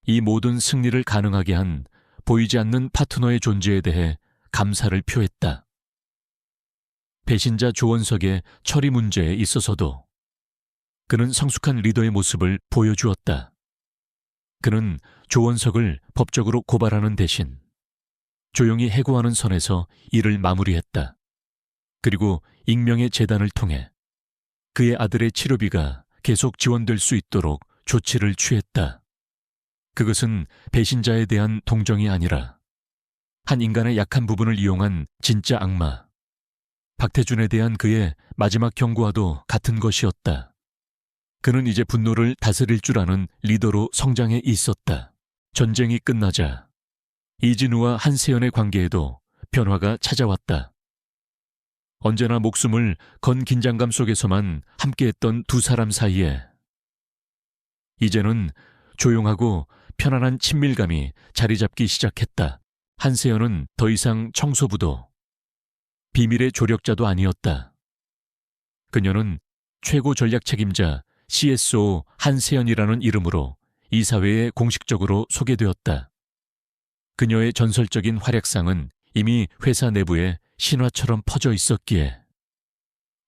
[SPEAKER 1] 이 모든 승리를 가능하게 한 보이지 않는 파트너의 존재에 대해 감사를 표했다. 배신자 조원석의 처리 문제에 있어서도 그는 성숙한 리더의 모습을 보여주었다. 그는 조원석을 법적으로 고발하는 대신 조용히 해고하는 선에서 일을 마무리했다. 그리고 익명의 재단을 통해 그의 아들의 치료비가 계속 지원될 수 있도록 조치를 취했다. 그것은 배신자에 대한 동정이 아니라 한 인간의 약한 부분을 이용한 진짜 악마, 박태준에 대한 그의 마지막 경고와도 같은 것이었다. 그는 이제 분노를 다스릴 줄 아는 리더로 성장해 있었다. 전쟁이 끝나자 이진우와 한세연의 관계에도 변화가 찾아왔다. 언제나 목숨을 건 긴장감 속에서만 함께했던 두 사람 사이에 이제는 조용하고 편안한 친밀감이 자리 잡기 시작했다. 한세연은 더 이상 청소부도 비밀의 조력자도 아니었다. 그녀는 최고 전략 책임자 CSO 한세연이라는 이름으로 이 사회에 공식적으로 소개되었다. 그녀의 전설적인 활약상은 이미 회사 내부에 신화처럼 퍼져 있었기에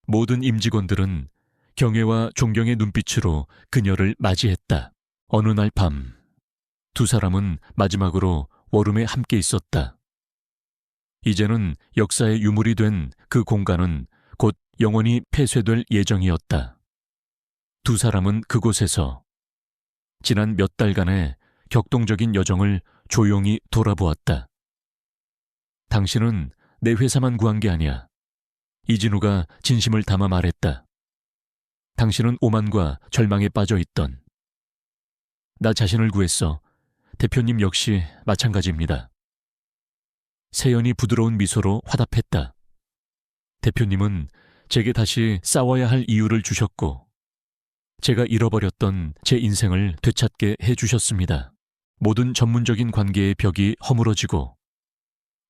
[SPEAKER 1] 모든 임직원들은 경애와 존경의 눈빛으로 그녀를 맞이했다. 어느 날 밤, 두 사람은 마지막으로 워룸에 함께 있었다. 이제는 역사의 유물이 된 그 공간은 곧 영원히 폐쇄될 예정이었다. 두 사람은 그곳에서 지난 몇 달간의 격동적인 여정을 조용히 돌아보았다. 당신은 내 회사만 구한 게 아니야. 이진우가 진심을 담아 말했다. 당신은 오만과 절망에 빠져 있던 나 자신을 구했어. 대표님 역시 마찬가지입니다. 세연이 부드러운 미소로 화답했다. 대표님은 제게 다시 싸워야 할 이유를 주셨고 제가 잃어버렸던 제 인생을 되찾게 해주셨습니다. 모든 전문적인 관계의 벽이 허물어지고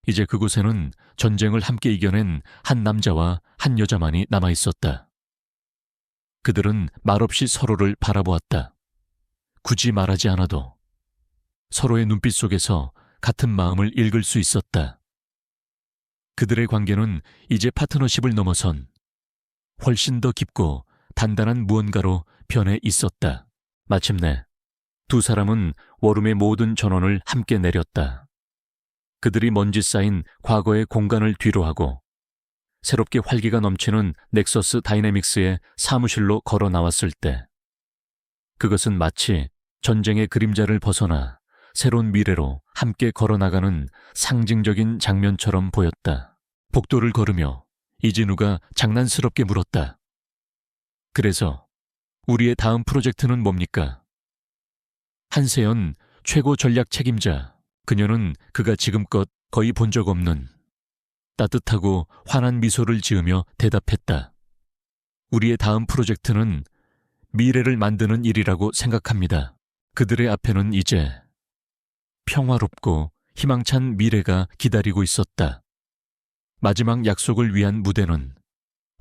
[SPEAKER 1] 이제 그곳에는 전쟁을 함께 이겨낸 한 남자와 한 여자만이 남아있었다. 그들은 말없이 서로를 바라보았다. 굳이 말하지 않아도 서로의 눈빛 속에서 같은 마음을 읽을 수 있었다. 그들의 관계는 이제 파트너십을 넘어선 훨씬 더 깊고 단단한 무언가로 변해 있었다. 마침내 두 사람은 워룸의 모든 전원을 함께 내렸다. 그들이 먼지 쌓인 과거의 공간을 뒤로하고 새롭게 활기가 넘치는 넥서스 다이내믹스의 사무실로 걸어 나왔을 때 그것은 마치 전쟁의 그림자를 벗어나 새로운 미래로 함께 걸어나가는 상징적인 장면처럼 보였다. 복도를 걸으며 이진우가 장난스럽게 물었다. 그래서 우리의 다음 프로젝트는 뭡니까? 한세연 최고 전략 책임자. 그녀는 그가 지금껏 거의 본 적 없는 따뜻하고 환한 미소를 지으며 대답했다. 우리의 다음 프로젝트는 미래를 만드는 일이라고 생각합니다. 그들의 앞에는 이제 평화롭고 희망찬 미래가 기다리고 있었다. 마지막 약속을 위한 무대는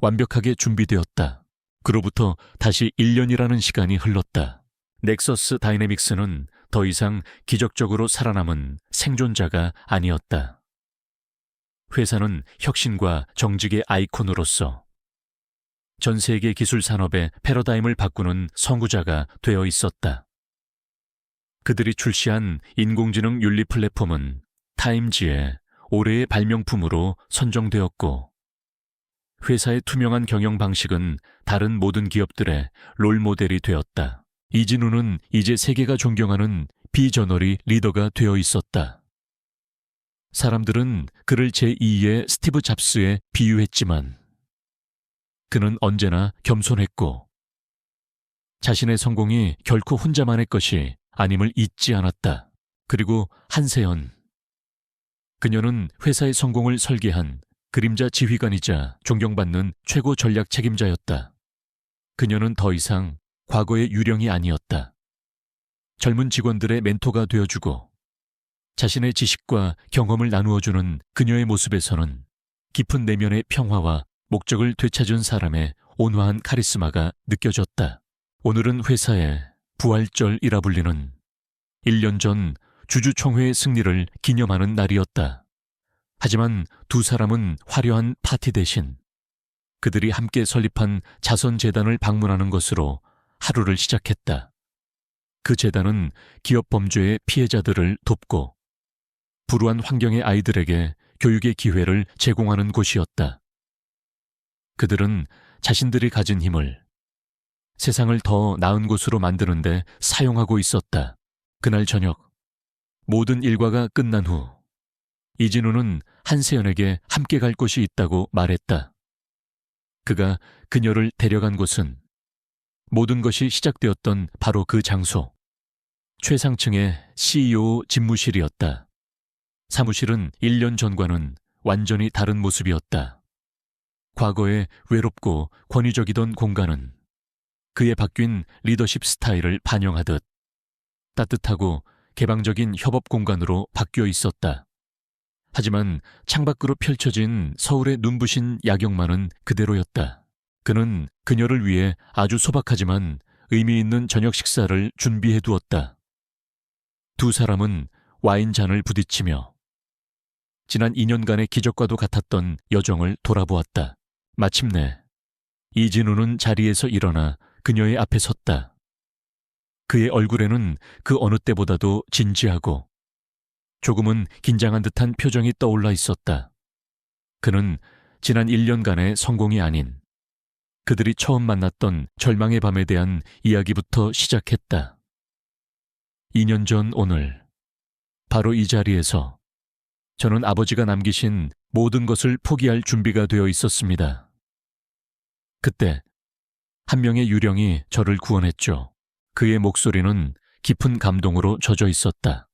[SPEAKER 1] 완벽하게 준비되었다. 그로부터 다시 1년이라는 시간이 흘렀다. 넥서스 다이내믹스는 더 이상 기적적으로 살아남은 생존자가 아니었다. 회사는 혁신과 정직의 아이콘으로서 전 세계 기술 산업의 패러다임을 바꾸는 선구자가 되어 있었다. 그들이 출시한 인공지능 윤리 플랫폼은 타임지의 올해의 발명품으로 선정되었고 회사의 투명한 경영 방식은 다른 모든 기업들의 롤모델이 되었다. 이진우는 이제 세계가 존경하는 비저너리 리더가 되어 있었다. 사람들은 그를 제2의 스티브 잡스에 비유했지만 그는 언제나 겸손했고 자신의 성공이 결코 혼자만의 것이 아님을 잊지 않았다. 그리고 한세연. 그녀는 회사의 성공을 설계한 그림자 지휘관이자 존경받는 최고 전략 책임자였다. 그녀는 더 이상 과거의 유령이 아니었다. 젊은 직원들의 멘토가 되어주고 자신의 지식과 경험을 나누어주는 그녀의 모습에서는 깊은 내면의 평화와 목적을 되찾은 사람의 온화한 카리스마가 느껴졌다. 오늘은 회사의 부활절이라 불리는 1년 전 주주총회의 승리를 기념하는 날이었다. 하지만 두 사람은 화려한 파티 대신 그들이 함께 설립한 자선재단을 방문하는 것으로 하루를 시작했다. 그 재단은 기업 범죄의 피해자들을 돕고 불우한 환경의 아이들에게 교육의 기회를 제공하는 곳이었다. 그들은 자신들이 가진 힘을 세상을 더 나은 곳으로 만드는 데 사용하고 있었다. 그날 저녁 모든 일과가 끝난 후 이진우는 한세연에게 함께 갈 곳이 있다고 말했다. 그가 그녀를 데려간 곳은 모든 것이 시작되었던 바로 그 장소. 최상층의 CEO 집무실이었다. 사무실은 1년 전과는 완전히 다른 모습이었다. 과거에 외롭고 권위적이던 공간은 그의 바뀐 리더십 스타일을 반영하듯 따뜻하고 개방적인 협업 공간으로 바뀌어 있었다. 하지만 창밖으로 펼쳐진 서울의 눈부신 야경만은 그대로였다. 그는 그녀를 위해 아주 소박하지만 의미 있는 저녁 식사를 준비해 두었다. 두 사람은 와인잔을 부딪히며 지난 2년간의 기적과도 같았던 여정을 돌아보았다. 마침내 이진우는 자리에서 일어나 그녀의 앞에 섰다. 그의 얼굴에는 그 어느 때보다도 진지하고 조금은 긴장한 듯한 표정이 떠올라 있었다. 그는 지난 1년간의 성공이 아닌 그들이 처음 만났던 절망의 밤에 대한 이야기부터 시작했다. 2년 전 오늘, 바로 이 자리에서 저는 아버지가 남기신 모든 것을 포기할 준비가 되어 있었습니다. 그때 한 명의 유령이 저를 구원했죠. 그의 목소리는 깊은 감동으로 젖어 있었다.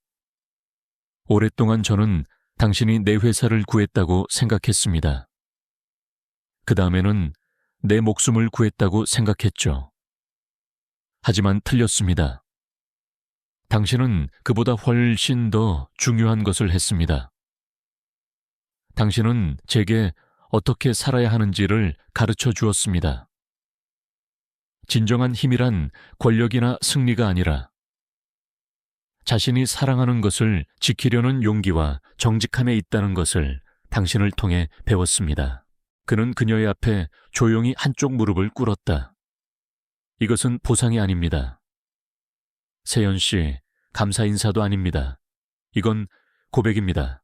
[SPEAKER 1] 오랫동안 저는 당신이 내 회사를 구했다고 생각했습니다. 그 다음에는 내 목숨을 구했다고 생각했죠. 하지만 틀렸습니다. 당신은 그보다 훨씬 더 중요한 것을 했습니다. 당신은 제게 어떻게 살아야 하는지를 가르쳐 주었습니다. 진정한 힘이란 권력이나 승리가 아니라 자신이 사랑하는 것을 지키려는 용기와 정직함에 있다는 것을 당신을 통해 배웠습니다. 그는 그녀의 앞에 조용히 한쪽 무릎을 꿇었다. 이것은 보상이 아닙니다. 세연 씨, 감사 인사도 아닙니다. 이건 고백입니다.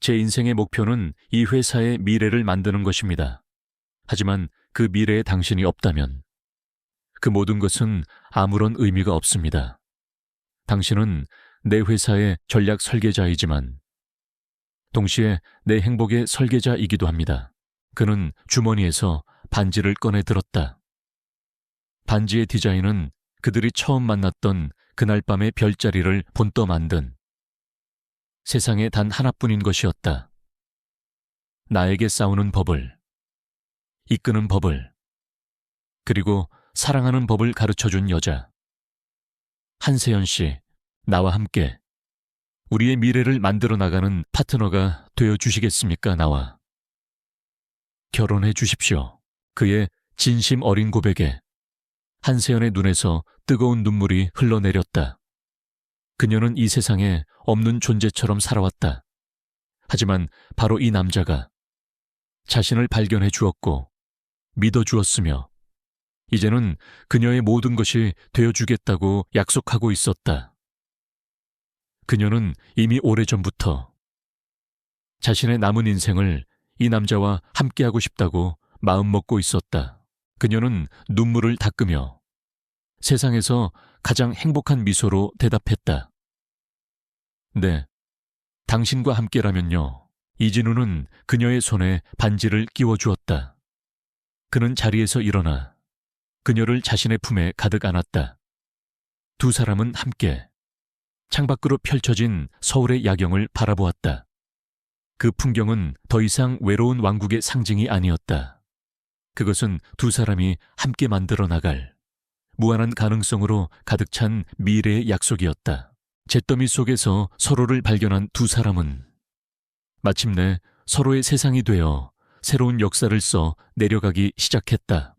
[SPEAKER 1] 제 인생의 목표는 이 회사의 미래를 만드는 것입니다. 하지만 그 미래에 당신이 없다면 그 모든 것은 아무런 의미가 없습니다. 당신은 내 회사의 전략 설계자이지만 동시에 내 행복의 설계자이기도 합니다. 그는 주머니에서 반지를 꺼내 들었다. 반지의 디자인은 그들이 처음 만났던 그날 밤의 별자리를 본떠 만든 세상에 단 하나뿐인 것이었다. 나에게 싸우는 법을, 이끄는 법을, 그리고 사랑하는 법을 가르쳐준 여자. 한세연 씨, 나와 함께 우리의 미래를 만들어 나가는 파트너가 되어 주시겠습니까, 나와? 결혼해 주십시오. 그의 진심 어린 고백에 한세연의 눈에서 뜨거운 눈물이 흘러내렸다. 그녀는 이 세상에 없는 존재처럼 살아왔다. 하지만 바로 이 남자가 자신을 발견해 주었고 믿어 주었으며 이제는 그녀의 모든 것이 되어주겠다고 약속하고 있었다. 그녀는 이미 오래전부터 자신의 남은 인생을 이 남자와 함께하고 싶다고 마음먹고 있었다. 그녀는 눈물을 닦으며 세상에서 가장 행복한 미소로 대답했다. 네, 당신과 함께라면요. 이진우는 그녀의 손에 반지를 끼워주었다. 그는 자리에서 일어나 그녀를 자신의 품에 가득 안았다. 두 사람은 함께 창밖으로 펼쳐진 서울의 야경을 바라보았다. 그 풍경은 더 이상 외로운 왕국의 상징이 아니었다. 그것은 두 사람이 함께 만들어 나갈 무한한 가능성으로 가득 찬 미래의 약속이었다. 잿더미 속에서 서로를 발견한 두 사람은 마침내 서로의 세상이 되어 새로운 역사를 써 내려가기 시작했다.